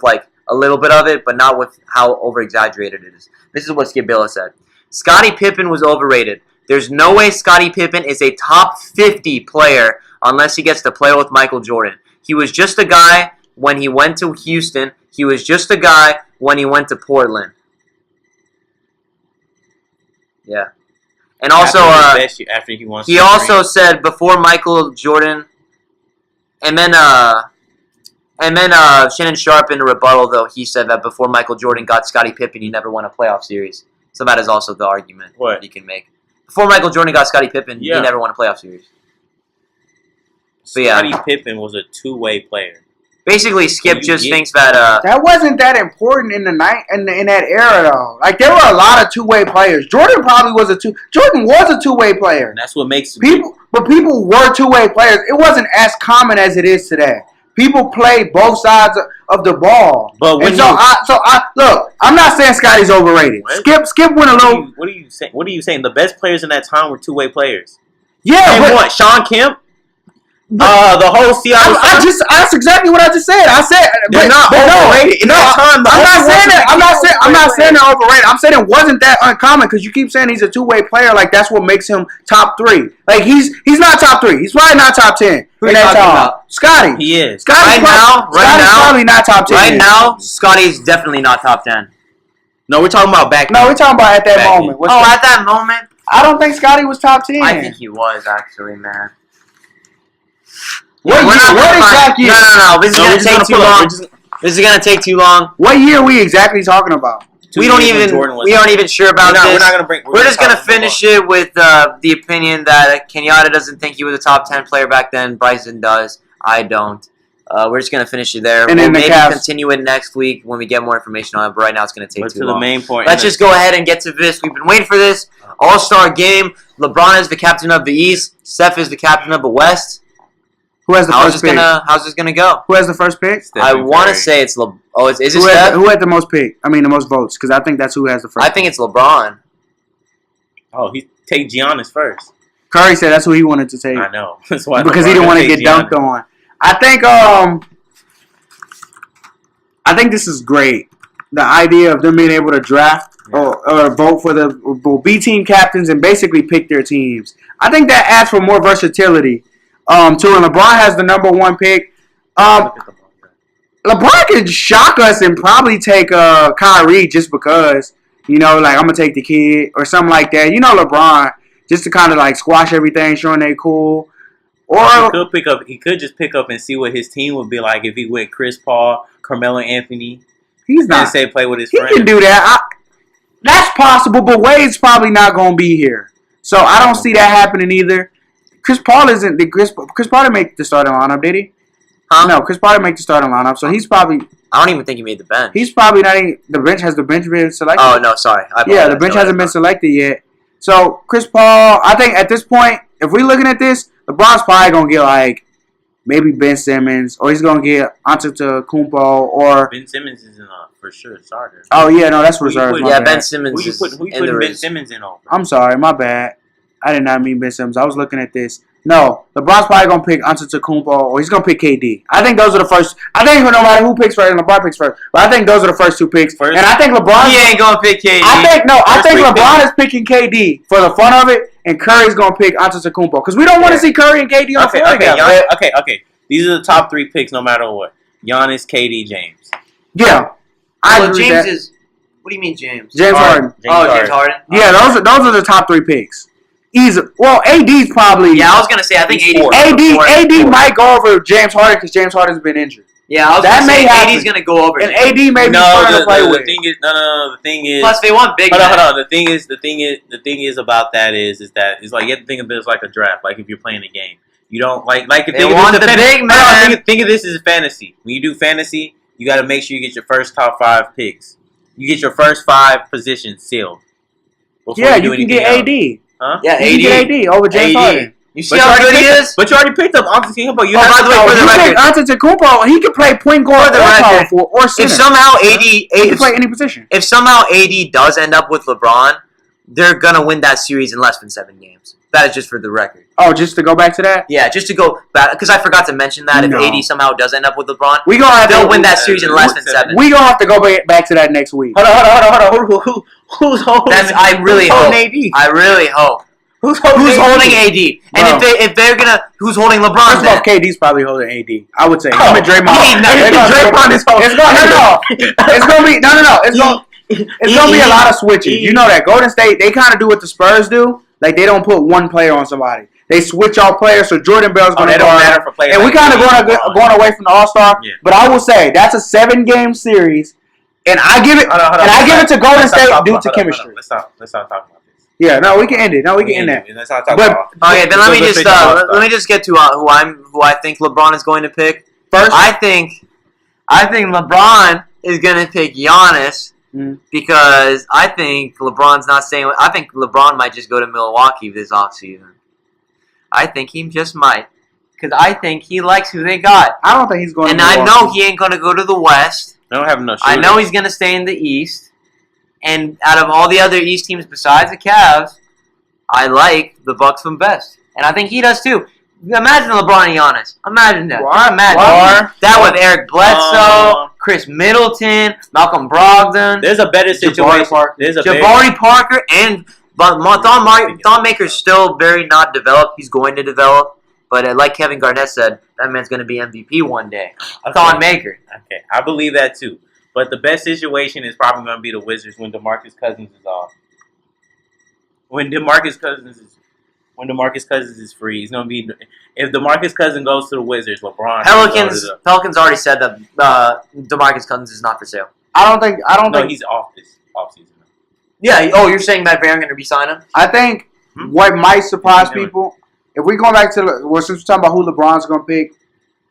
like a little bit of it, but not with how over-exaggerated it is. This is what Skip Bayless said. Scottie Pippen was overrated. There's no way Scottie Pippen is a top 50 player unless he gets to play with Michael Jordan. He was just a guy when he went to Houston. He was just a guy when he went to Portland. Yeah. And also, after he won, he also said before Michael Jordan, and then Shannon Sharp in a rebuttal, though, he said that before Michael Jordan got Scottie Pippen, he never won a playoff series. So that is also the argument you can make. Before Michael Jordan got Scottie Pippen, he never won a playoff series. So yeah, Scottie Pippen was a 2-way player. Basically, Skip just thinks that that wasn't that important in in that era though. Like there were a lot of 2-way players. Jordan was a 2-way player. And that's what makes people were 2-way players. It wasn't as common as it is today. People played both sides of the ball. But when look, I'm not saying Scotty's overrated. What? Skip went a little. What are you saying? What are you saying? The best players in that time were 2-way players. Yeah, and what? Sean Kemp. The whole Seattle. That's exactly what I just said. I said they're not overrated. In that time, I'm not saying they're overrated. I'm saying it wasn't that uncommon because you keep saying he's a 2-way player. Like that's what makes him top 3. Like he's not top 3. He's probably not top 10 Who in are you that talking time. about? Scotty. He is. Scotty's probably not top 10. Right now, Scotty's definitely not top 10. No, we're talking about back. No, we're talking about at that back moment. At that moment, I don't think Scotty was top 10. I think he was actually, man. What exact year? No. This is gonna take too long. This is gonna take too long. What year are we exactly talking about? We aren't even sure about this. We're not gonna bring. We're just gonna finish it with the opinion that Kenyatta doesn't think he was a top 10 player back then. Bryson does. I don't. We're just gonna finish it there. And we'll maybe continue it next week when we get more information on it. But right now it's gonna take too long. The main point. Let's just go ahead and get to this. We've been waiting for this All-Star game. LeBron is the captain of the East. Steph is the captain of the West. Who has the first pick? How's this gonna go? Who has the first pick? I want to say it's is it Steph? Who had the most pick? I mean, the most votes, because I think that's who has the first. I think it's LeBron. Oh, he take Giannis first. Curry said that's who he wanted to take. I know. That's why because he didn't want to get dunked on. I think this is great. The idea of them being able to draft or vote for the B team captains and basically pick their teams. I think that adds for more versatility. Too, and LeBron has the number 1 pick. LeBron could shock us and probably take Kyrie just because, like I'm gonna take the kid or something like that. LeBron just to kind of like squash everything, showing they cool. Or he could just pick up and see what his team would be like if he went Chris Paul, Carmelo Anthony. He's not. And say play with his friends. He can do that. That's possible, but Wade's probably not gonna be here, so I don't see that happening either. Chris Paul isn't. Chris Paul didn't make the starting lineup, did he? Huh? No, Chris Paul didn't make the starting lineup, so he's probably. I don't even think he made the bench. He's probably not even. The bench been selected. Oh no, sorry. The bench hasn't been selected yet. So Chris Paul, I think at this point, if we're looking at this, LeBron's probably gonna get like maybe Ben Simmons, or he's gonna get Antetokounmpo, or Ben Simmons is for sure starter. oh yeah, no, that's Who you reserved. put- my Yeah, bad. Ben Simmons Who you is putting in the Ben race. Simmons in over? I'm sorry, my bad. I did not mean Ben Simmons. I was looking at this. No, LeBron's probably gonna pick Antetokounmpo, or he's gonna pick KD. I think those are the first. I think no matter who picks first, LeBron picks first. But I think those are the first two picks. First- And I think LeBron. He ain't gonna pick KD. I think First three LeBron picks. is picking KD for the fun of it, and Curry's gonna pick Antetokounmpo because we don't want to see Curry and KD on the floor together. Okay. These are the top 3 picks, no matter what. Giannis, KD, James. Yeah, I Well, agree with James that. is. What do you mean, James? James Harden. James Harden. Yeah, those are the top 3 picks. Easy. Well, AD's probably. Yeah, I was gonna say. I think He's 80. four. AD might go over James Harden because James Harden's been injured, Yeah, I was That gonna may say happen. 80's gonna go over. and James. AD may be fun to play the with. thing is, the thing is. Plus, they want big. Hold men. on. The thing is about that is that it's like you have to think of this like a draft. Like if you're playing a game, you don't like if They think of want this the as big man. Think of this as fantasy. When you do fantasy, you got to make sure you get your first top 5 picks. You get your first 5 positions sealed. before Yeah, do you can anything get else. AD. Huh? Yeah, You can get AD over James Harden. You see But you how already good he picked is? But you already picked up Antetokounmpo. You Oh, have by to the way, throw- for the You record. pick Antetokounmpo, he can play point guard For or the power record, forward or center. If somehow AD, He can if, play any position. if somehow AD does end up with LeBron, they're gonna win that series in less than 7 games. That is just for the record. Oh, just to go back to that, Yeah, just to go back because I forgot to mention that No. if AD somehow does end up with LeBron, we gonna have they'll to win that series in less than 7. We gonna have to go back to that next week. Hold on. Who's holding? That's I really who's holding hope. AD? I really hope. Who's holding Who's AD? holding AD? And Bro. if they're gonna, who's holding LeBron? First of all, Then? KD's probably holding AD. I would say him Oh, and Draymond. he- no, They're gonna- Draymond is holding. It's gonna It's gonna be no. It's gonna be a lot of switches. You know that Golden State, they kind of do what the Spurs do. Like they don't put one player on somebody. They switch out players. So Jordan Bell's Oh, gonna that don't guard. matter for players. And we like kind of KD. going away from the All Star. Yeah. But I will say that's a 7-game series, and I give it. Hold on. And I give it to Golden Let's not State talk due about- to hold on, chemistry. Let's stop talking about this. Yeah, no, we can end it. No, we can end that. Let's not talk But- about. Okay, then let me Let's just go straight to let All-Star. me just get to who I think LeBron is going to pick. First, I think LeBron is going to pick Giannis Mm. because I think LeBron's not saying. I think LeBron might just go to Milwaukee this offseason. I think he just might because I think he likes who they got, I don't think he's going. and to I know Milwaukee. he ain't going to go to the West. They don't have enough. I shooters. know he's going to stay in the East. And out of all the other East teams besides the Cavs, I like the Bucks from best. And I think he does too. Imagine LeBron and Giannis. Imagine that. Why? Imagine Why? that with Eric Bledsoe, Chris Middleton, Malcolm Brogdon, There's a better situation. Parker. There's a Jabari Parker, and but Thon Maker's still very not developed. He's going to develop. But like Kevin Garnett said, that man's going to be MVP one day. Thon Maker. Okay, I believe that too. But the best situation is probably going to be the Wizards when DeMarcus Cousins is off. When DeMarcus Cousins is free, he's going to be. If DeMarcus Cousins goes to the Wizards, LeBron. Pelicans already said that DeMarcus Cousins is not for sale. I don't think. No, he's off this offseason. Yeah. Oh, you're saying Matt Barron going to re-sign him? I think Hmm? what might surprise What are you doing? people, if we go back to since we're talking about who LeBron's going to pick,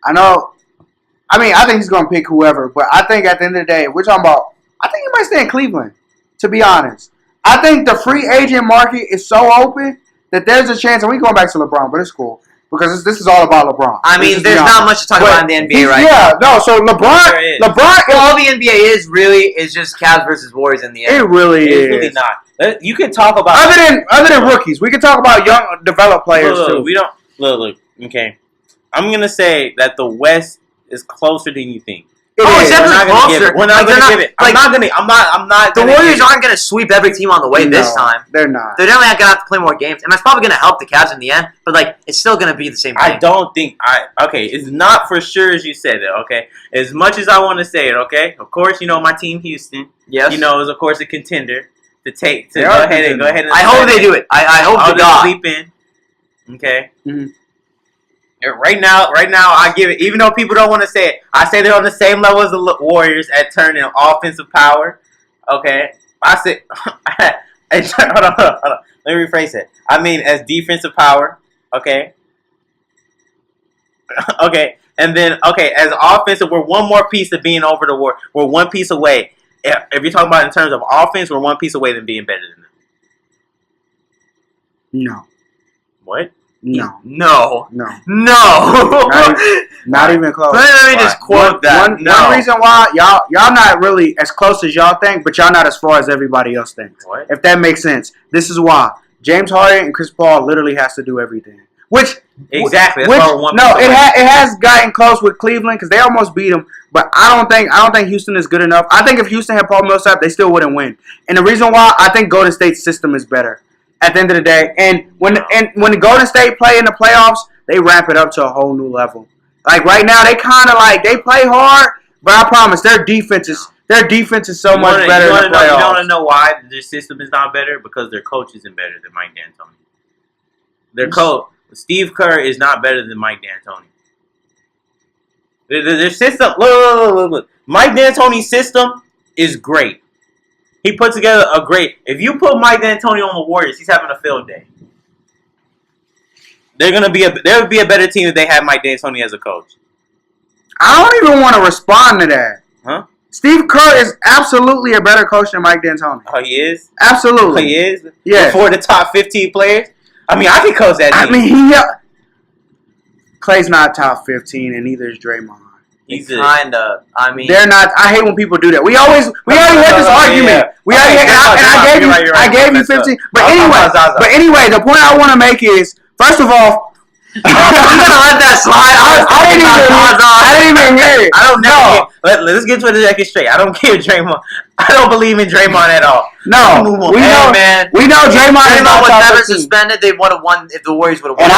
I think he's going to pick whoever, but I think at the end of the day, if we're talking about, I think he might stay in Cleveland, to be honest. I think the free agent market is so open that there's a chance, and we're going back to LeBron, but it's cool, because this is all about LeBron. I Let's mean, just be there's honest. not much to talk But about in the NBA right yeah, no, so There is. now. All the NBA is really is just Cavs versus Warriors in the end. it really It's is. really not. You can talk about Other than rookies, we can talk about young, developed players Look, too. we don't look. Okay, I'm gonna say that the West is closer than you think. It Oh, is. it's definitely closer. We're not Like, they're gonna not- give it. like, I'm not. The gonna Warriors give it. aren't going to sweep every team on the way this No, time. They're not. They're definitely not going to have to play more games, and that's probably going to help the Cavs in the end. But like, it's still going to be the same thing. I don't think okay, it's not for sure as you said it, okay? As much as I want to say it, okay? Of course, my team Houston, Yes. is of course a contender to They go are ahead and contenders. and I hope they do it. I hope I'll to just God. sleep in. Okay. Mhm. And right now, I give it. Even though people don't want to say it, I say they're on the same level as the Warriors at turning offensive power. Okay, I say. Hold on. Let me rephrase it. I mean, as defensive power. Okay. Okay, and then as offensive, we're one more piece of being over the war. We're one piece away. If you're talking about in terms of offense, we're one piece away than being better than them. No. What? No. No. No. No. Not even close. Let me just quote that. One reason why y'all not really as close as y'all think, but y'all not as far as everybody else thinks. What? If that makes sense. This is why. James Harden and Chris Paul literally has to do everything. Exactly. That's why one. No, it has gotten close with Cleveland because they almost beat them. But I don't think Houston is good enough. I think if Houston had Paul Millsap, they still wouldn't win. And the reason why I think Golden State's system is better at the end of the day. And when the Golden State play in the playoffs, they ramp it up to a whole new level. Like right now, they kind of like they play hard, but I promise their defense is so much better in the playoffs. You want to know why their system is not better? Because their coach isn't better than Mike D'Antoni. Their coach, Steve Kerr, is not better than Mike D'Antoni. Their system, look. Mike D'Antoni's system is great. He put together a great. If you put Mike D'Antoni on the Warriors, he's having a field day. There would be a better team if they had Mike D'Antoni as a coach. I don't even want to respond to that. Huh? Steve Kerr is absolutely a better coach than Mike D'Antoni. Oh, he is? Absolutely. Oh, he is? Yeah. Before the top 15 players? I mean, I could coach that team. Clay's not top 15, and neither is Draymond. He's kind of. I mean, they're not. I hate when people do that. We already had this argument. Yeah. I gave you 15. But anyway, the point I want to make is, first of all, you gonna let that slide? I didn't even hear it. I don't know. Let's get to the record straight. I don't care Draymond. I don't believe in Draymond at all. No, we know Draymond was never suspended. They would have won if the Warriors would have won. And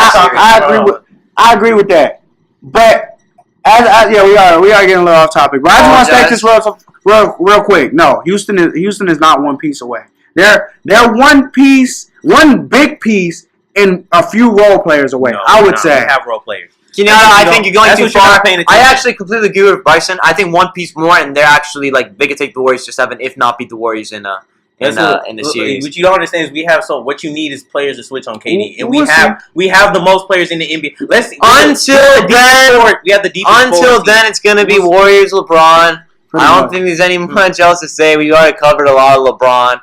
I agree with that. But we are getting a little off topic. But I just want to state this real quick. No, Houston is not one piece away. They're one big piece, and a few role players away. No, I would say they have role players. I think you're going too far. I actually completely agree with Bryson. I think one piece more, and they're actually like they could take the Warriors to 7, if not beat the Warriors in the series. What you don't understand is what you need is players to switch on KD, and we have the most players in the NBA. We have the defense. Until then, it's gonna be Warriors, LeBron. I don't think there's any much else to say. We already covered a lot of LeBron.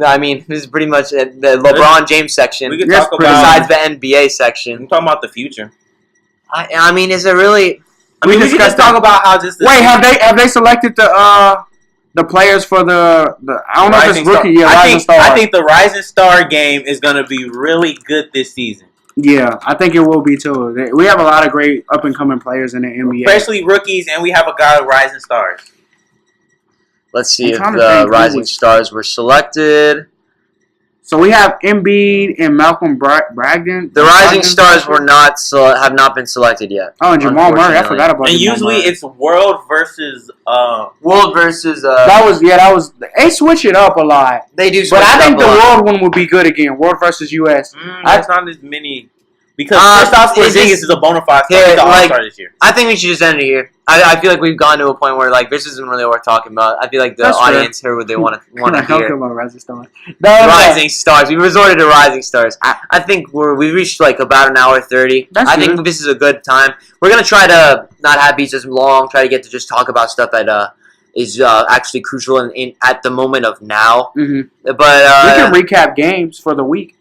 I mean, this is pretty much the LeBron James section. We could talk about besides the NBA section. We're talking about the future. I mean, is it really? We can just talk about how just. Wait, have they selected the players for the I don't know if it's rookie. Rising Star. I think the Rising Star game is going to be really good this season. Yeah, I think it will be too. We have a lot of great up and coming players in the NBA, especially rookies, and we have a guy with Rising Stars. Let's see if the Rising Stars were selected. So we have Embiid and Malcolm Brogdon. The Rising Stars have not been selected yet. Oh, and Jamal Murray. I forgot about. And usually it's world versus. That was. They switch it up a lot. They do, but I think the world one would be good again. World versus US. That's not as many. Because Kristaps Porzingis is a bona fide All-Star this year. I think we should just end it here. I feel like we've gone to a point where this isn't really worth talking about. I feel like the audience heard what they want to hear. About Rising Stars. Rising Stars. We resorted to Rising Stars. I think we reached about an hour 30. I think this is a good time. We're gonna try to not have these as long. Try to get to just talk about stuff that is actually crucial at the moment of now. Mm-hmm. But we can recap games for the week.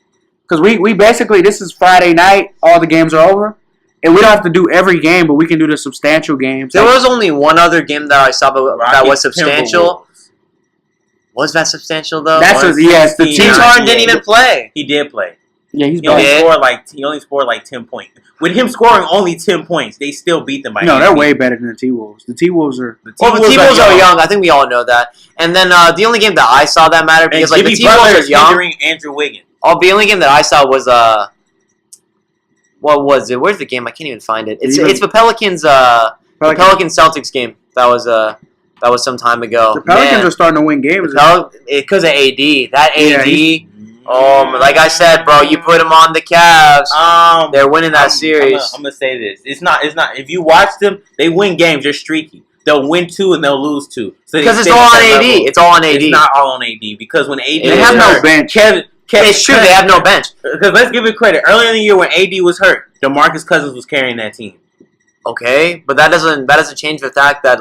Because we basically, this is Friday night, all the games are over, and we don't have to do every game, but we can do the substantial games. There was only one other game that I saw that was substantial. Was that substantial, though? Yes. The James Harden didn't even play. He did play. Yeah, he only scored 10 points. With him scoring only 10 points, they still beat them by 8. No, they're way better than the T-Wolves. The T-Wolves are... The T-Wolves are young. I think we all know that. And then the only game that I saw that mattered, because the T-Wolves are young. Andrew Wiggins. The only game that I saw was what was it? Where's the game? I can't even find it. It's the Pelicans the Pelicans Celtics game. That was some time ago. The Pelicans are starting to win games because of AD. That AD. Like I said, bro, you put them on the Cavs. They're winning that series. I'm gonna say this. It's not. If you watch them, they win games. They're streaky. They'll win 2 and they'll lose 2. So because it's all on AD. It's all on AD. It's not all on AD because when AD they have no bench. It's true, they have no bench. Because let's give it credit. Earlier in the year when AD was hurt, DeMarcus Cousins was carrying that team. Okay, but that doesn't change the fact that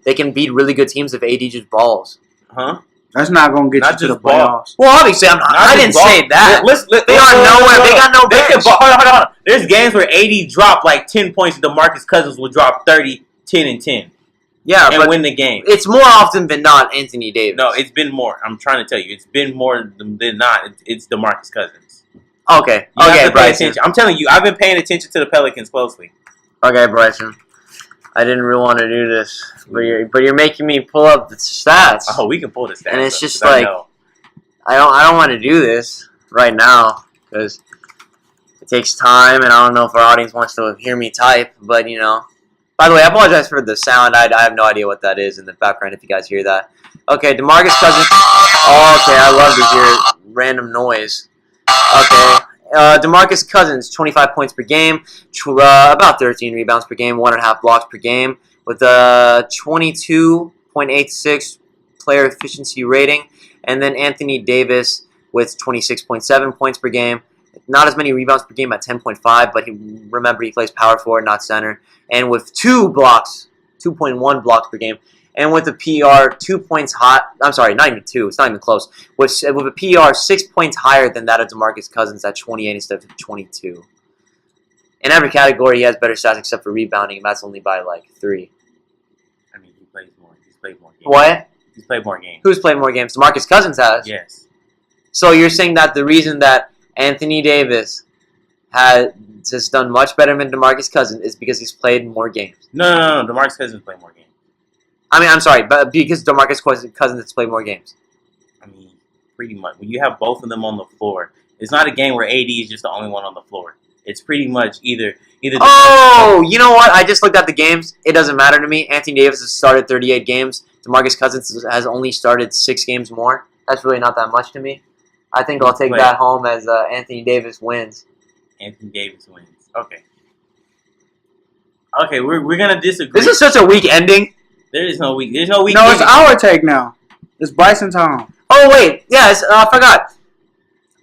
they can beat really good teams if AD just balls. Huh? That's not gonna get Not you to the just ball. playoffs. Well, obviously, I didn't say that. They are nowhere. They got no bench. Hold on. There's games where AD dropped like 10 points, and DeMarcus Cousins will drop 30, 10, and 10. Yeah, and win the game. It's more often than not Anthony Davis. No, it's been more. I'm trying to tell you, it's been more than not. It's DeMarcus Cousins. Okay. You have to pay Bryson. attention. I'm telling you, I've been paying attention to the Pelicans closely. Okay, Bryson. I didn't really want to do this, but you're making me pull up the stats. Oh, we can pull the stats. And it's up, just like I don't want to do this right now because it takes time, and I don't know if our audience wants to hear me type. But by the way, I apologize for the sound. I have no idea what that is in the background. If you guys hear that, okay. DeMarcus Cousins. Oh, okay. I love to hear random noise. Okay. DeMarcus Cousins, 25 points per game, about 13 rebounds per game, 1.5 blocks per game, with a 22.86 player efficiency rating. And then Anthony Davis with 26.7 points per game. Not as many rebounds per game at 10.5, but remember he plays power forward, not center. And with 2.1 blocks per game. And with a PR 2 points hot, I'm sorry, not even 2, it's not even close. With a PR 6 points higher than that of DeMarcus Cousins at 28 instead of 22. In every category, he has better stats except for rebounding, and that's only by like 3. I mean, he plays more. He's played more games. What? He's played more games. Who's played more games? DeMarcus Cousins has. Yes. So you're saying that the reason that Anthony Davis has just done much better than DeMarcus Cousins is because he's played more games? No. DeMarcus Cousins played more games. I mean, I'm sorry, but because DeMarcus Cousins has played more games. I mean, pretty much. When you have both of them on the floor, it's not a game where AD is just the only one on the floor. It's pretty much either. Oh, you know what? I just looked at the games. It doesn't matter to me. Anthony Davis has started 38 games. DeMarcus Cousins has only started 6 games more. That's really not that much to me. I think I'll take that home as Anthony Davis wins. Anthony Davis wins. Okay. Okay, we're gonna disagree. This is such a weak ending. There's no weak. No, it's our take now. It's Bryson time. Oh wait, yes, I forgot.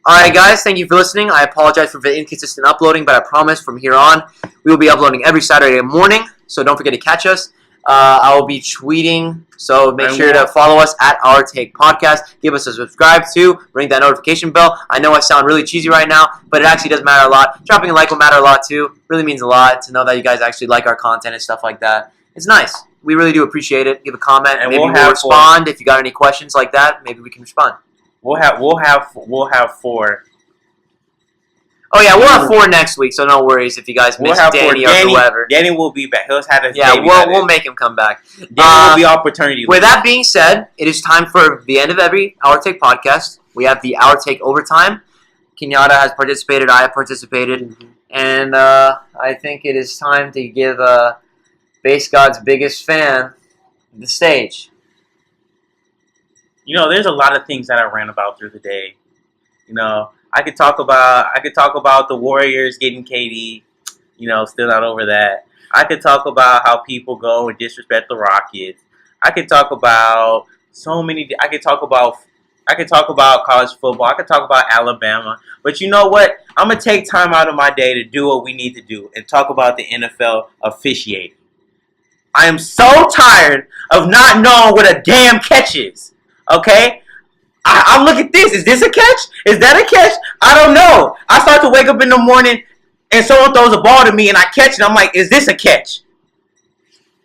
All right, guys, thank you for listening. I apologize for the inconsistent uploading, but I promise from here on we will be uploading every Saturday morning. So don't forget to catch us. I will be tweeting, so make sure to follow us at OurTake Podcast. Give us a subscribe to, ring that notification bell. I know I sound really cheesy right now, but it actually does matter a lot. Dropping a like will matter a lot too. Really means a lot to know that you guys actually like our content and stuff like that. It's nice. We really do appreciate it. Give a comment, and maybe we'll respond. If you got any questions like that, maybe we can respond. We'll have 4. Oh yeah, we'll have 4 next week, so no worries if you guys miss Danny or whoever. Danny will be back. He'll have his we'll make him come back. Danny will be on paternity leave. With that being said, it is time for the end of every OurTake podcast. We have the OurTake Overtime. Kenyatta has participated. I have participated, and I think it is time to give Base God's biggest fan the stage. There's a lot of things that I ran about through the day. I could talk about the Warriors getting KD, still not over that. I could talk about how people go and disrespect the Rockets. I could talk about I could talk about college football. I could talk about Alabama. But you know what? I'm gonna take time out of my day to do what we need to do and talk about the NFL officiating. I am so tired of not knowing what a damn catch is. Okay? I look at this. Is this a catch? Is that a catch? I don't know. I start to wake up in the morning and someone throws a ball to me and I catch it. I'm like, is this a catch?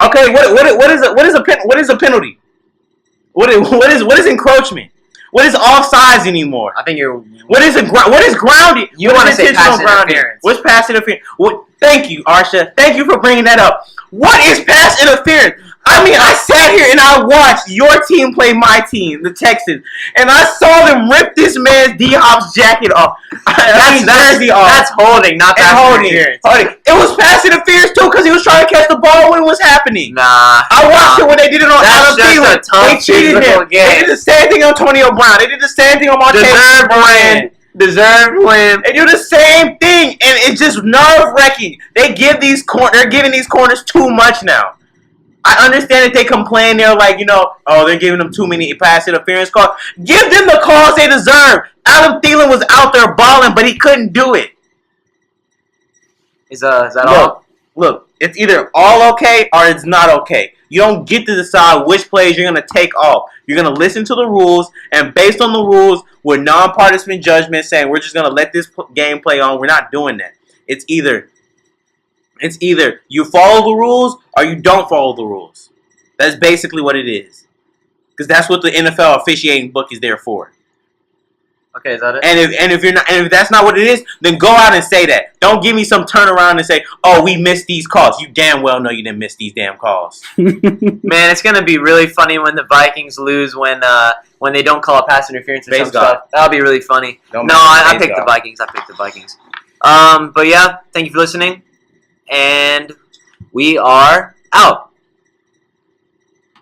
Okay, what is a penalty? What is encroachment? What is offsides anymore? I think what is grounding? You want to say pass interference? What's pass interference? Thank you, Arsha. Thank you for bringing that up. What is pass interference? I mean, I sat here and I watched your team play my team, the Texans, and I saw them rip this man's D-Hop's jacket off. That's holding, not pass interference. It was pass interference too because he was trying to catch the ball when it was happening. Nah. I watched it when they did it on Adam Thielen. They cheated him. They did the same thing on Antonio Brown. They did the same thing on Deserved win. They do the same thing, and it's just nerve-wracking. They're giving these corners too much now. I understand that they complain. They're like, they're giving them too many pass interference calls. Give them the calls they deserve. Adam Thielen was out there balling, but he couldn't do it. Is that all? Look, It's either all okay or it's not okay. You don't get to decide which plays you're going to take off. You're going to listen to the rules, and based on the rules, with non-partisan judgment saying we're just going to let this game play on, we're not doing that. It's either you follow the rules or you don't follow the rules. That's basically what it is. Because that's what the NFL officiating book is there for. Okay, is that it? And if that's not what it is, then go out and say that. Don't give me some turnaround and say, "Oh, we missed these calls." You damn well know you didn't miss these damn calls. Man, it's gonna be really funny when the Vikings lose when they don't call a pass interference or some stuff. That'll be really funny. I picked the Vikings. But yeah, thank you for listening, and we are out.